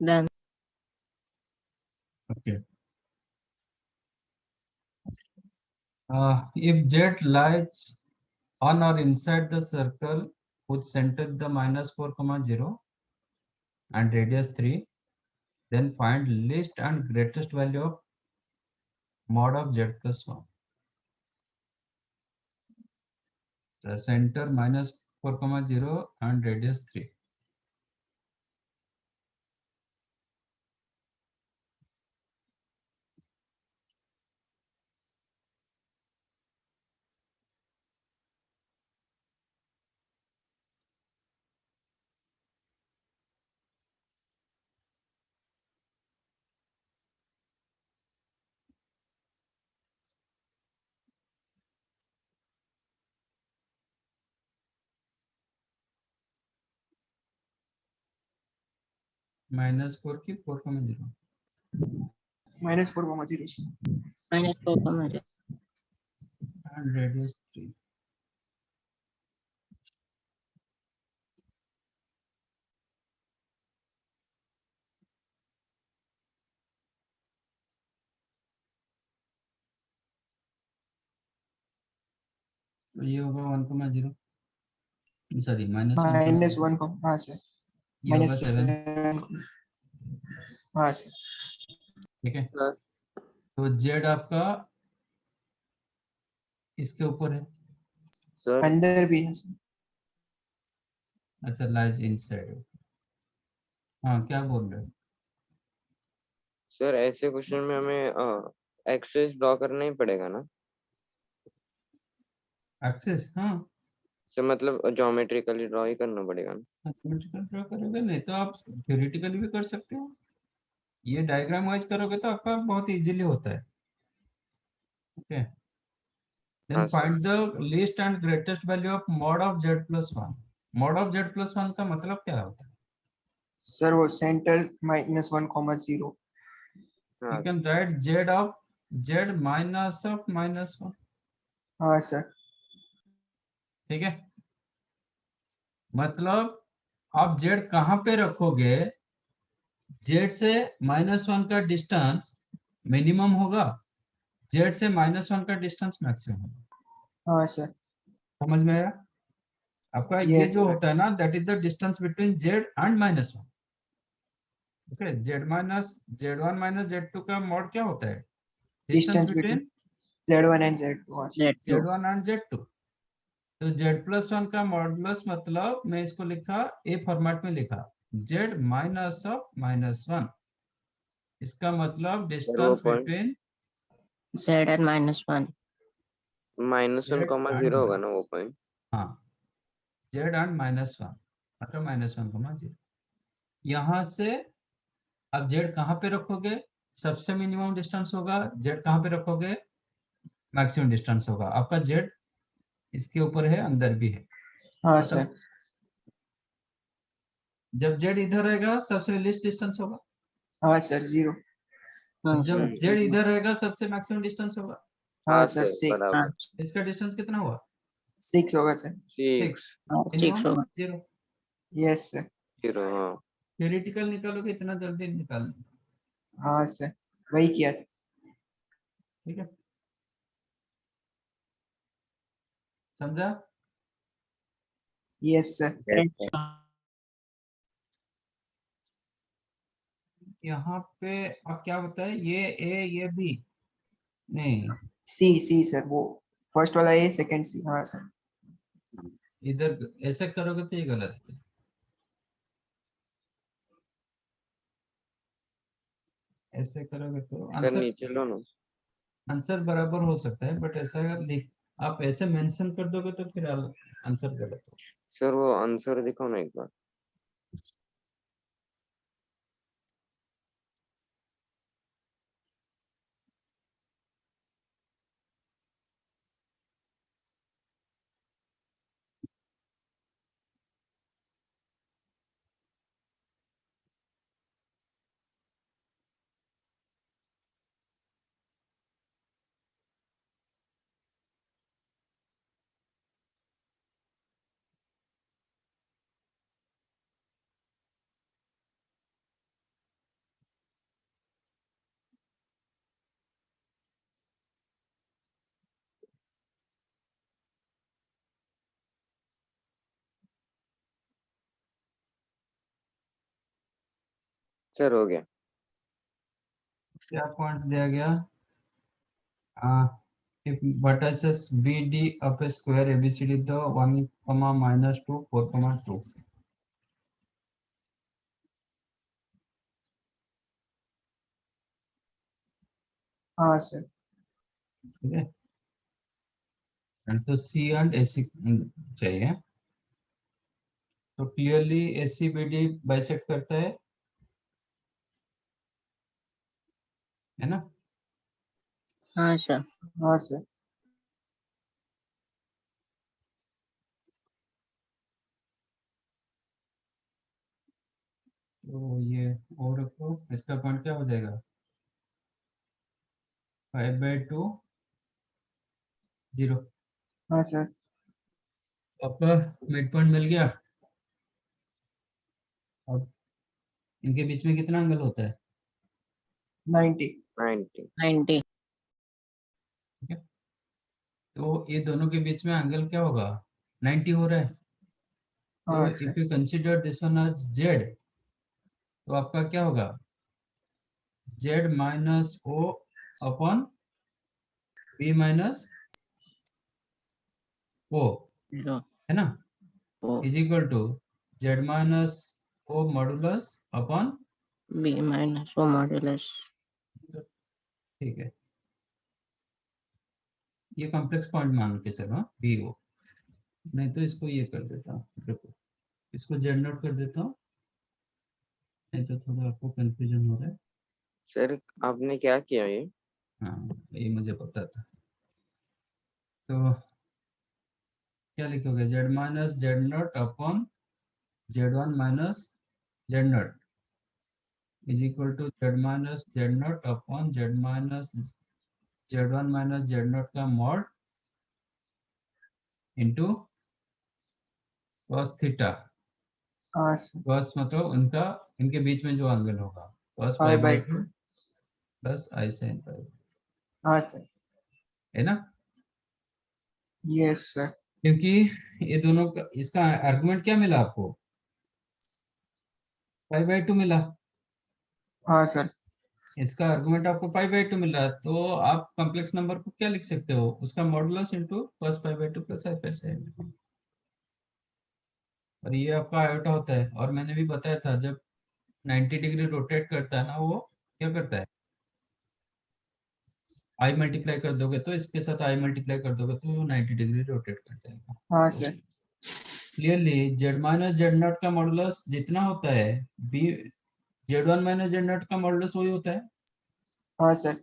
Done. Okay. If z lies on or inside the circle whose center the minus 4 comma 0 and radius 3, then find least and greatest value of mod of z plus 1. The center minus 4 comma 0 and radius 3. Minus 4 की 4 comma 0 -4,0 Minus 4 comma 0. and radius 3. तो ये होगा 1 comma 0, सॉरी -1 comma 0. -1 हाँ सर ये होगा 7. -7 हाँ सर। ठीक है, हाँ। तो z आपका इसके ऊपर है। सर अंदर भी है सर। अच्छा, लाइज इनसाइड। हाँ, क्या बोल रहे हो? सर ऐसे क्वेश्चन में हमें एक्सेस ड्रॉ करना ही पड़ेगा ना? एक्सेस, हाँ सर मतलब ज्योमेट्रिकली ड्रॉ ही करना पड़ेगा ना? सिमेट्रिकल ड्रॉ करोगे, नहीं तो आप थ्योरेटिकली भी कर सकते हो। ये डायग्राम वाइज करोगे तो आपका बहुत इजीली होता है। ओके, देन हाँ sir. Find the least and greatest value of mod of z plus 1। mod of z plus 1 का मतलब क्या होता है? सर वो सेंटर -1,0 यू हाँ can write z of z minus of -1। हाँ सर। ठीक है, मतलब आप z कहाँ पे रखोगे जेड से -1 का डिस्टेंस मिनिमम होगा, जेड से -1 का डिस्टेंस मैक्सिमम होगा। हाँ सर। समझ में आया आपका? ये यस जो सर। होता है ना, that is the distance between Z and -1। Okay, z1 minus z2 का मॉड क्या होता है? Distance distance between between Z1 and Z2। हाँ sir. Z2. z1 and z2। तो z+1 का मॉडुलस मतलब मैं इसको लिखा ए फॉर्मेट में लिखा, z माइनस ऑफ -1। इसका मतलब वो distance point between Z and -1. -1, z and 0 होगा ना वो पॉइंट। हाँ, z एंड -1 मतलब -1, 0। यहाँ से अब z कहाँ पे रखोगे? सबसे मिनिमम डिस्टेंस होगा। z कहाँ पे रखोगे? मैक्सिमम डिस्टेंस होगा। आपका z इसके ऊपर है, अंदर भी है। हाँ मतलब सर। जब z इधर रहेगा सबसे लीस्ट डिस्टेंस होगा, हाँ सर 0। हाँ जब सर. z इधर रहेगा सबसे मैक्सिमम डिस्टेंस होगा। हाँ हाँ सर सर 6। बराबर। हाँ. इसका डिस्टेंस कितना हुआ? 6 होगा सर। 6 हाँ, 6 मिनिमम होगा. 0। Yes sir. 0। हाँ थ्योरेटिकल निकालोगे इतना जल्दी निकाल, हाँ सर वही किया था। ठीक है, समझा? Yes sir. यहाँ पे अब क्या होता है, ये ए ये बी नहीं, सी सर, वो फर्स्ट वाला ए सेकंड सी। हाँ सर। इधर ऐसे करोगे तो ये गलत है। ऐसे करोगे तो सर आंसर नीचे लो ना। आंसर बराबर हो सकता है, बट ऐसा अगर लिख आप ऐसे मेंशन कर दोगे तो फिर आंसर गलत हो। सर वो आंसर दिखाओ ना एक बार। सर हो गया। क्या पॉइंट दिया गया? if vertices BD of a square ABCD the 1, -2, 4, 2। हाँ सर। ठीक है, and तो C and AC चाहिए। तो क्लियरली AC BD बाइसेक्ट करता है ना? हाँ सर. हाँ सर। तो ये और रखो, इसका पॉइंट क्या हो जाएगा? 5/2 0। हाँ सर। आपका मिड पॉइंट मिल गया। अब इनके बीच में कितना एंगल होता है? 90। 90। 90. ठीक है, तो ये दोनों के बीच में एंगल क्या होगा? 90 हो रहा है। तो हाँ if sir. You consider this one as z, तो आपका क्या होगा? z minus o upon b minus o, 0. है ना, O. Is equal to z minus o modulus upon, B minus O modulus. ठीक है, ये कॉम्प्लेक्स पॉइंट मान के चलो बी ओ। नहीं तो इसको ये कर देता हूँ, देखो इसको z नोट कर देता हूँ, नहीं तो थोड़ा आपको कंफ्यूजन हो रहा है। सर आपने क्या किया ये? हाँ, ये मुझे पता था। तो क्या लिखोगे? z minus z not upon z1 minus z not is equal to z minus z not upon z minus z1 minus z not का मॉड इंटू cos थीटा हाँ सर, cos मतलब उनका इनके बीच में जो एंगल होगा cos pi pi by by 2। Two plus I sin पाई, हाँ सर, है ना? Yes sir. क्योंकि ये दोनों का इसका आर्गुमेंट क्या मिला आपको? पाई बाई टू मिला। हाँ सर, इसका आर्गुमेंट आपको पाई बाई टू मिल रहा है, तो आप कॉम्प्लेक्स नंबर को क्या लिख सकते हो? उसका modulus into cos pi by two plus I pi sin, और ये आपका आयोटा होता है। और मैंने भी बताया था जब 90 डिग्री रोटेट करता है ना, वो क्या करता है, आई मल्टीप्लाई कर दोगे तो इसके साथ आई मल्टीप्लाई कर दोगे तो वो 90 डिग्री रोटेट कर जाएगा। हाँ तो sir, clearly z minus Z not का मॉडुलस जितना होता है b z1 minus Z not का मॉडुलस वही होता है। हाँ सर,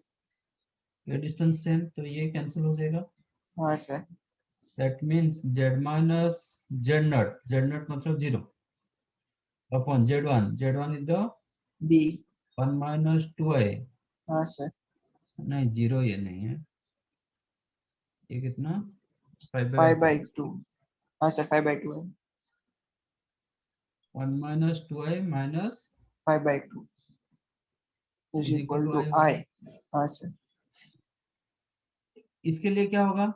ये डिस्टेंस सेम, तो ये कैंसिल हो जाएगा। हाँ sir, that means z minus Z not मतलब 0 upon z1 is the B. 1 minus 2i, हाँ सर, नहीं 0 ये नहीं है, ये कितना 5 बाई 5 बाय 2। हाँ सर, 5 बाय 2 है। 1 minus 2i minus 5 by 2 is is equal equal to to i I. होगा। हाँ सर, इसके लिए क्या होगा,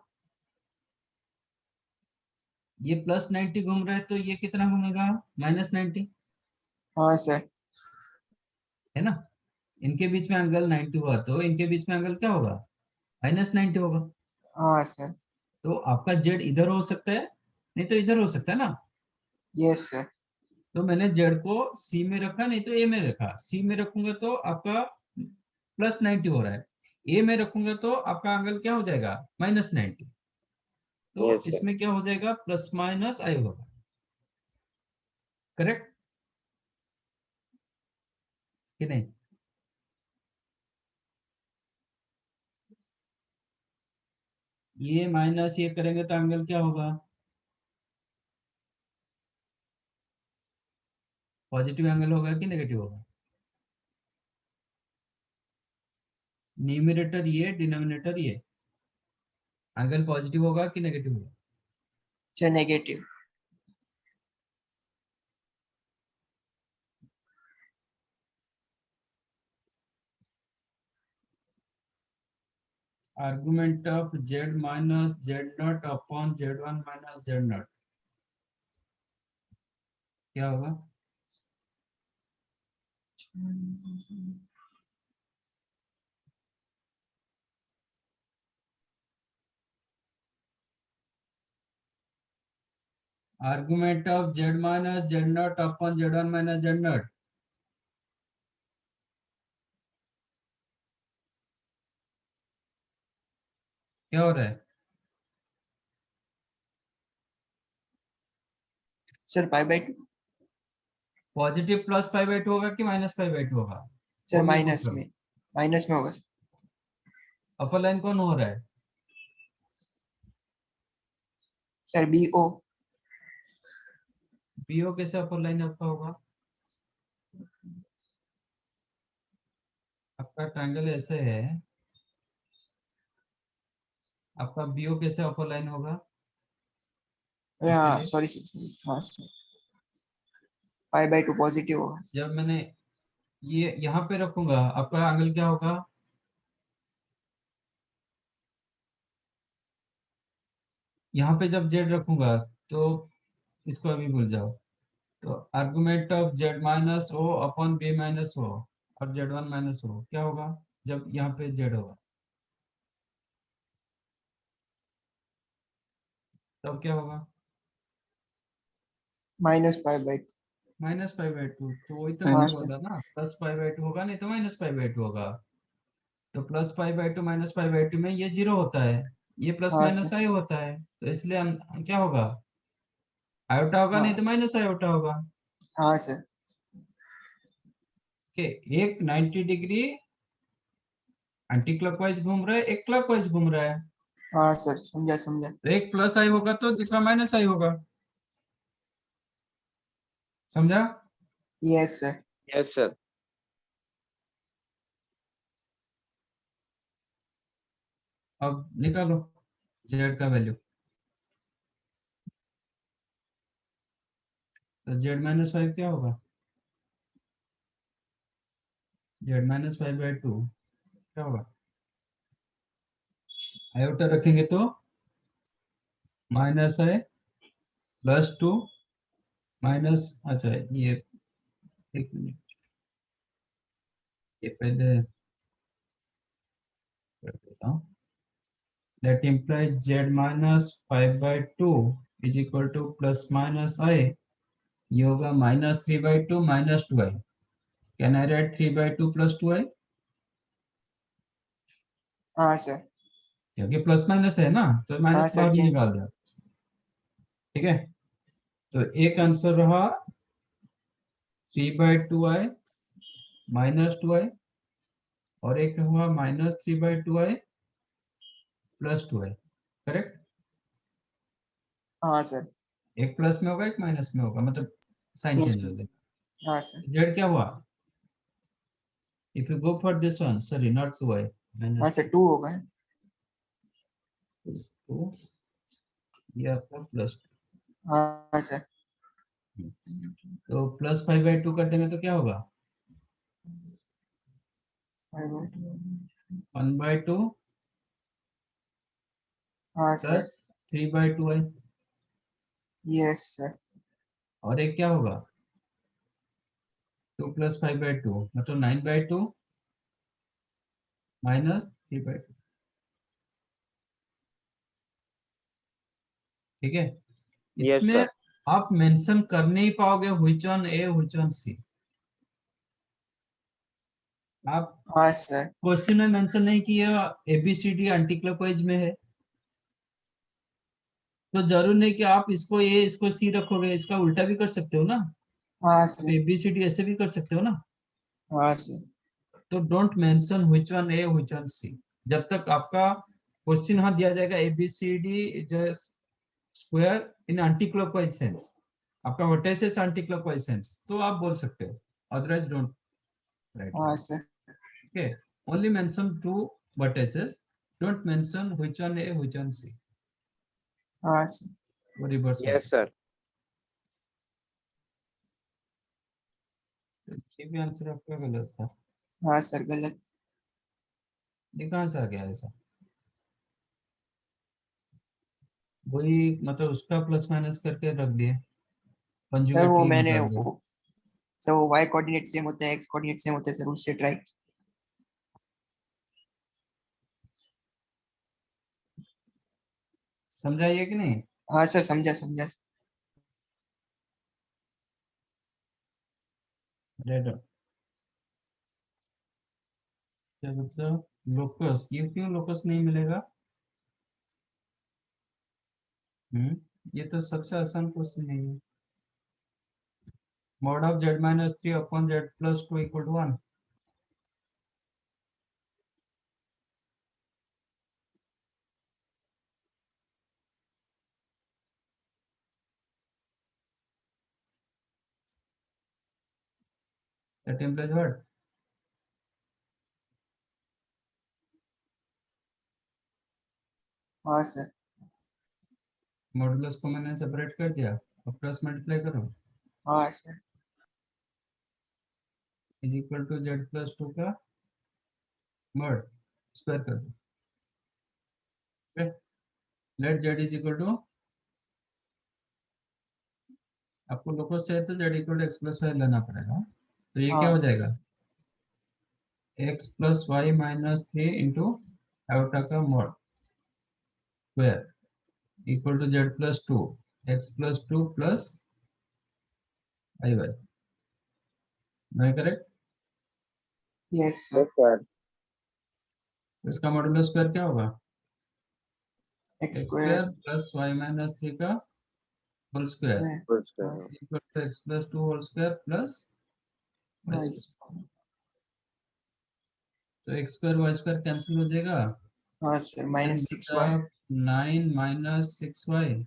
ये प्लस 90 घूम रहा है तो ये कितना घूमेगा, माइनस 90, हाँ सर, है ना? इनके बीच में एंगल 90 हुआ तो इनके बीच में एंगल क्या होगा, माइनस 90 होगा। हाँ सर, तो आपका जेड इधर हो सकता है, नहीं तो इधर हो सकता है ना। यस सर, तो मैंने जेड को सी में रखा, नहीं तो ए में रखा। सी में रखूंगा तो आपका प्लस 90 हो रहा है, ए में रखूंगा तो आपका एंगल क्या हो जाएगा, माइनस 90। तो Yes, sir. इसमें क्या हो जाएगा, प्लस माइनस आई होगा, करेक्ट कि नहीं? ये माइनस ये करेंगे तो एंगल क्या होगा, पॉजिटिव एंगल होगा कि नेगेटिव होगा? न्यूमरेटर ये, डिनोमिनेटर ये, एंगल पॉजिटिव होगा कि नेगेटिव होगा? Sir negative. Argument of Z minus Z not upon z1 minus Z not क्या होगा? Argument of Z minus Z not upon z1 minus Z not क्या हो रहा है? Sir 5 by 2। Positive plus pi by two होगा कि माइनस पाई बाई टू होगा, सर वो मैं पूछ माइनस रहा में, हूँ। माइनस में होगा सर। अपर लाइन कौन हो रहा है? Sir B O. बीओ कैसे अपर लाइन आपका होगा? आपका ट्रायंगल ऐसे है, आपका बीओ कैसे अपर लाइन होगा? हाँ इसीलिए सॉरी सर, सॉरी। हाँ सर, 5 बाय 2 पॉजिटिव होगा। जब मैंने ये यहाँ पे रखूंगा आपका एंगल क्या होगा, यहाँ पे जब जेड रखूंगा तो इसको अभी भूल जाओ। तो argument of Z minus o upon b minus o और z1 माइनस ओ क्या होगा जब यहाँ पे जेड होगा, तब क्या होगा, minus 5 by 2। Minus pi by two. तो वही तो हाँ मैंने सर, बोला ना, प्लस पाई बाई टू होगा नहीं तो माइनस पाई बाई टू होगा। तो plus pi by to minus pi by to में ये जीरो होता है, ये प्लस हाँ माइनस सर, आई होता है, तो इसलिए क्या होगा, आयोटा होगा नहीं तो हाँ माइनस आयोटा होगा। हाँ सर, के एक 90 डिग्री एंटी क्लॉकवाइज घूम रहा है, एक क्लॉकवाइज घूम रहा है, हाँ सर, समझा समझा। तो एक प्लस आई होगा तो दूसरा माइनस आई होगा, समझा? Yes sir. Yes, sir. अब निकालो जेड का वैल्यू। तो z माइनस 5 क्या होगा? z माइनस 5/2 क्या होगा? आयोटा रखेंगे तो माइनस है प्लस 2 माइनस, अच्छा ये एक मिनट, ये पहले कर देता हूँ। That implies z minus 5/2 is equal to plus minus I. ये होगा minus 3/2 minus 2i. Can I write 3/2 plus 2i? हाँ सर। क्योंकि प्लस माइनस है ना, तो हाँ माइनस सर, बाहर चेंज। निकाल दिया। ठीक है, तो एक आंसर रहा 3/2i minus 2i, और एक हुआ minus 3/2i plus 2i। Correct? हाँ सर। एक प्लस में होगा, एक माइनस में होगा, मतलब साइन चेंज हो जाएगा। हाँ सर। z क्या हुआ? If you go for this one, sorry, not 2i, हाँ minus सर, 2 होगा। 2, ये आपका प्लस। हाँ सर। तो प्लस 5/2 कर देंगे तो क्या होगा? 1/2 हाँ sir. Plus 3/2i, yes sir. और एक क्या होगा? 2 प्लस 5/2 मतलब 9/2 माइनस 3/2। ठीक है, Yes, इसमें sir. आप मेंशन कर नहीं पाओगे which one A which one C। आप हाँ सर। क्वेश्चन में मेंशन नहीं किया ABCD एंटी क्लॉकवाइज में है, तो जरूर नहीं कि आप इसको A इसको C रखोगे, इसका उल्टा भी कर सकते हो ना। हाँ सर। ABCD ऐसे भी कर सकते हो ना। हाँ सर। तो don't mention which one a which one c. जब तक आपका क्वेश्चन हाँ दिया जाएगा ABCD square in anti clockwise sense, आपका वर्टिसेस एंटी क्लॉकवाइज सेंस, तो आप बोल सकते हो, अदरवाइज डोंट राइट। हाँ sir. Okay, only mention two vertices, don't mention which one a which one c. हाँ सर। वो रिवर्स हो Yes, sir. सकता है। ये भी आंसर आपका गलत था। हाँ सर, गलत। ये कहाँ से आ गया ऐसा? वही मतलब उसका प्लस माइनस करके रख दिए, सर कंजुगेट वो रूल मैंने निकाल दिया। सर वो y कोऑर्डिनेट सेम होते हैं, x कोऑर्डिनेट सेम होते हैं सर, उससे ट्राई। समझाइए कि नहीं? हाँ सर, समझा समझा। रेड क्या मतलब लोकस, ये क्यों लोकस नहीं मिलेगा? ये तो सबसे आसान क्वेश्चन नहीं है। Mod of z minus 3 upon z plus 2 equal to 1। That implies what? हाँ सर। मॉडुलस को मैंने सेपरेट कर दिया, अब प्लस मल्टीप्लाई करो, हाँ sir. Is equal to z plus 2 का मॉड स्क्वायर कर दो। Let z is equal to, आपको लोकस चाहिए तो z equal to x plus 5 लेना पड़ेगा, तो ये क्या हाँ हो सर। जाएगा? x plus Y minus 3 into iota का mod square equal to z plus 2 x plus 2 plus i y. मैं correct? Yes sir. Yes, sir. इसका मॉडुलस स्क्वायर क्या होगा? x x square square plus Y minus 3 का whole square Full square. Equal to x plus 2 whole square plus y y square. तो x square y square cancel हो जाएगा, हाँ सर, देन -6y। बचा 9 minus 6y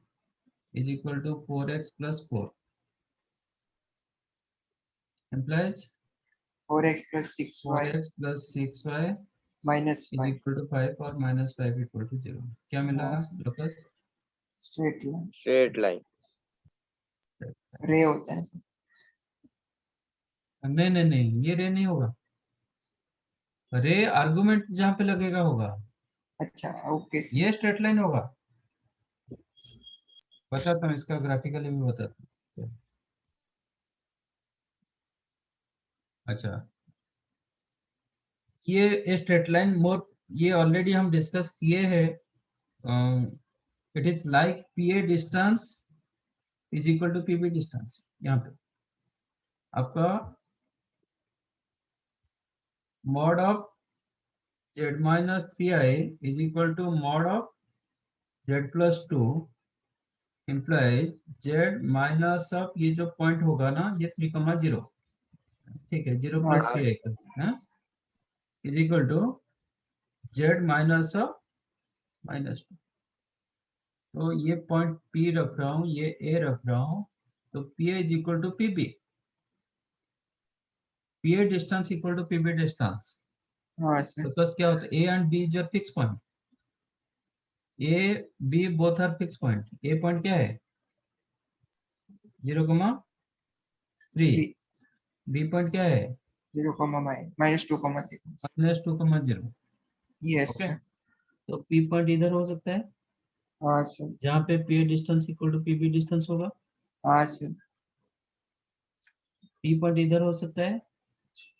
is equal to 4x plus 4 implies 4x plus 6y 4x plus 6y is -5। Equal to 5 और माइनस 5 इक्वल टू 0। क्या मिला हाँ sir, locus? Straight line. Straight line. रे होता है सर। नहीं नहीं नहीं, ये रे नहीं होगा, रे आर्गुमेंट जहाँ पे लगेगा होगा, अच्छा ओके सर। ये स्ट्रेट लाइन होगा। बताता हूँ, इसका ग्राफिकली भी बताता हूँ। अच्छा, ये स्ट्रेट लाइन मोर, ये ऑलरेडी हम डिस्कस किए हैं। It is like P A distance is equal to P B distance. यहाँ पे आपका mod of z minus 3i is equal to mod of z plus 2 implies z minus of ये जो पॉइंट होगा ना, ये 3,0, ठीक है, 0 हाँ plus sir. 3i is equal to z minus of -2। तो ये पॉइंट P रख रहा हूँ, ये A रख रहा हूँ, तो PA is equal to PB, PA distance equal to PB distance. हाँ तो सर। बस क्या होता है, A and B is your fix point, A B both are fix point. A point क्या है 0,3, 3 B पॉइंट क्या है 0 -2,0। -2,0। Yes okay, sir. तो P पॉइंट इधर हो सकता है, हाँ सर। जहाँ पे PA distance equal to PB distance होगा। हाँ सर। P पॉइंट इधर हो सकता है,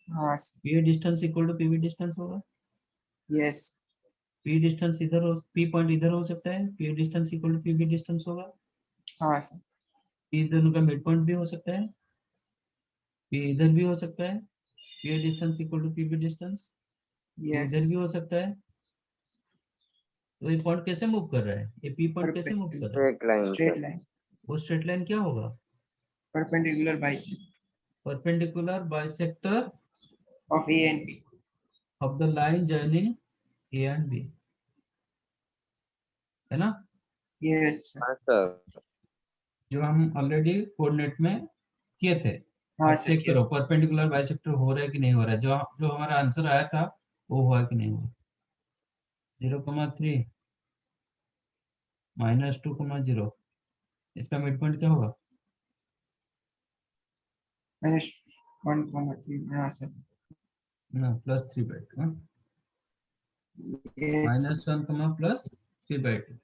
हाँ sir. PA distance equal to PB distance होगा। यस। P डिस्टेंस इधर हो, P पॉइंट इधर हो सकता है, PA distance equal to PB distance होगा। हाँ सर। P दोनों का मिड पॉइंट भी हो सकता है, P इधर भी हो सकता है, PA distance equal to PB distance, yes. इधर भी हो सकता है। तो ये पॉइंट कैसे मूव कर रहा है, ये P पॉइंट कैसे मूव कर रहा है, straight line straight sir. Line. वो स्ट्रेट लाइन क्या होगा, perpendicular bisector perpendicular bisector of A and B. Of the line joining A and B, है ना, यस सर। हाँ सर। जो हम ऑलरेडी कोऑर्डिनेट में किए थे। हाँ अब सर चेक किया। करो परपेंडिकुलर बाइसेक्टर हो रहा है कि नहीं हो रहा है, जो जो हमारा आंसर आया था वो हुआ कि नहीं हुआ। 0,3 -2,0, इसका मिड पॉइंट क्या होगा, -1,3। हाँ सर। ना +3/2, यस। -1, +3/2।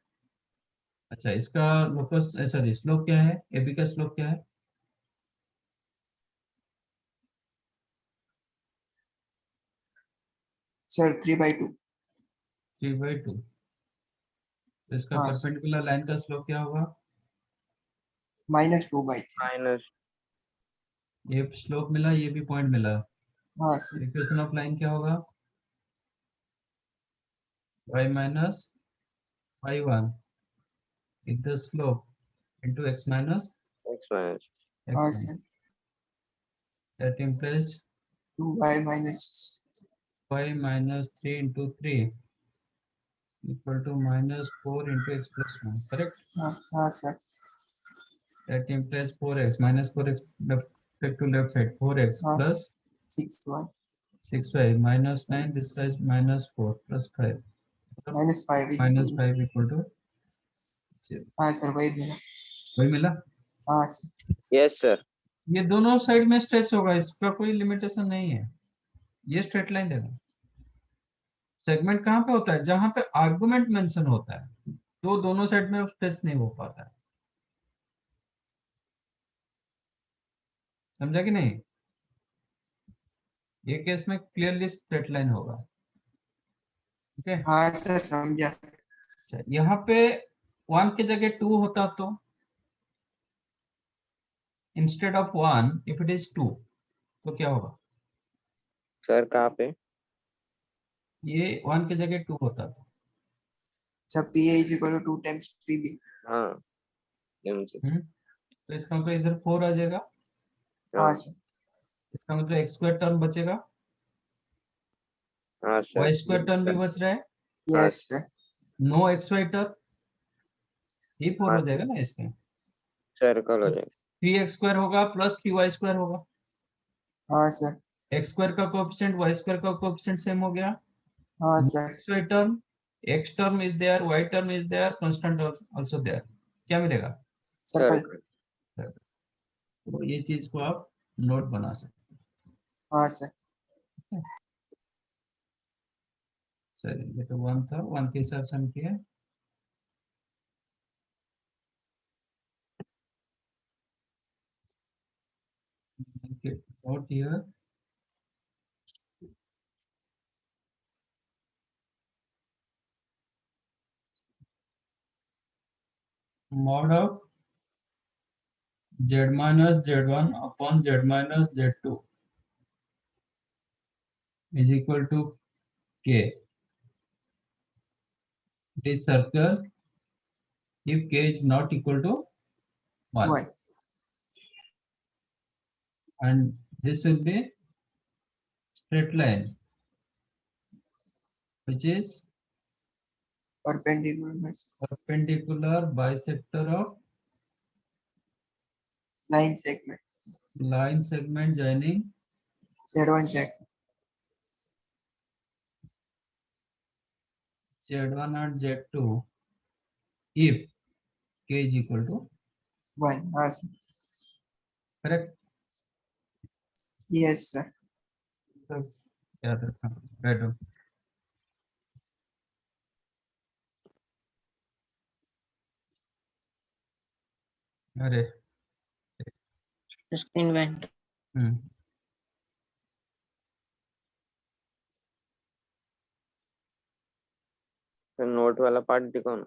अच्छा, इसका लोकस सॉरी स्लोप क्या है, एबी का स्लोप क्या है, सर 3/2। 3/2। तो इसका हाँ सर। परपेंडिकुलर लाइन का स्लोप क्या होगा, -2/3। माइनस ये स्लोप मिला, ये भी पॉइंट मिला, हाँ सर। इक्वेशन ऑफ लाइन क्या होगा, y minus y1 is the slope into x minus x minus हाँ x1, sir. that implies 2y minus y minus 3 into 3 equal to -4 into x plus 1, correct? हाँ sir. That implies 4x minus 4x left, take to left side, 4x हाँ plus 6y 6y minus 9, this side -4 plus 5, -5 -5 equal to 0। हाँ सर वही देना। वही मिला, हाँ सर। Yes sir. ये दोनों साइड में स्ट्रेच होगा, इसका कोई लिमिटेशन नहीं है, ये स्ट्रेट लाइन देगा। सेगमेंट कहाँ पे होता है, जहां पे आर्गुमेंट मेंशन होता है, तो दोनों साइड में स्ट्रेच नहीं हो पाता है, समझा कि नहीं, ये केस में क्लियरली स्ट्रेट लाइन होगा। ठीक है, हाँ सर समझा। अच्छा, यहाँ पे 1 की जगह 2 होता तो instead of 1 if it is 2, तो क्या होगा, सर कहाँ पे? ये 1 की जगह 2 होता तो, जब PA is equal to 2 times PB। हाँ मुझे तो इसका मतलब इधर 4 आ जाएगा, हाँ सर। इसका मतलब x स्क्वायर टर्म बचेगा, हाँ सर। y स्क्वायर टर्म भी बच रहा है, yes sir. No xy term, ये 4 हाँ हो जाएगा ना इसके, सर्कल हो तो जाएगा। 3x स्क्वायर होगा प्लस 3y स्क्वायर होगा, हाँ सर। x स्क्वायर का कोएफिशिएंट y स्क्वायर का कोएफिशिएंट सेम हो गया, हाँ no sir. xy term, x term is there, y term is there, constant also there, क्या मिलेगा, सर्कल। सर्कल। तो ये चीज को आप नोट बना सकते हाँ सर। हैं। चलिए, ये तो 1 था, 1 के हिसाब से हम किए। Note here, mod of z minus z1 upon z minus z2 is equal to k. This circle if k is not equal to 1, 1 and this will be straight line which is perpendicular bisector of line segment line segment joining Z1 z1 and z2 if k is equal to Z1। हाँ sir. correct. Yes sir. So याद रखना, बैठो। अरे The screen went. तो नोट वाला पार्ट दिखाओ ना।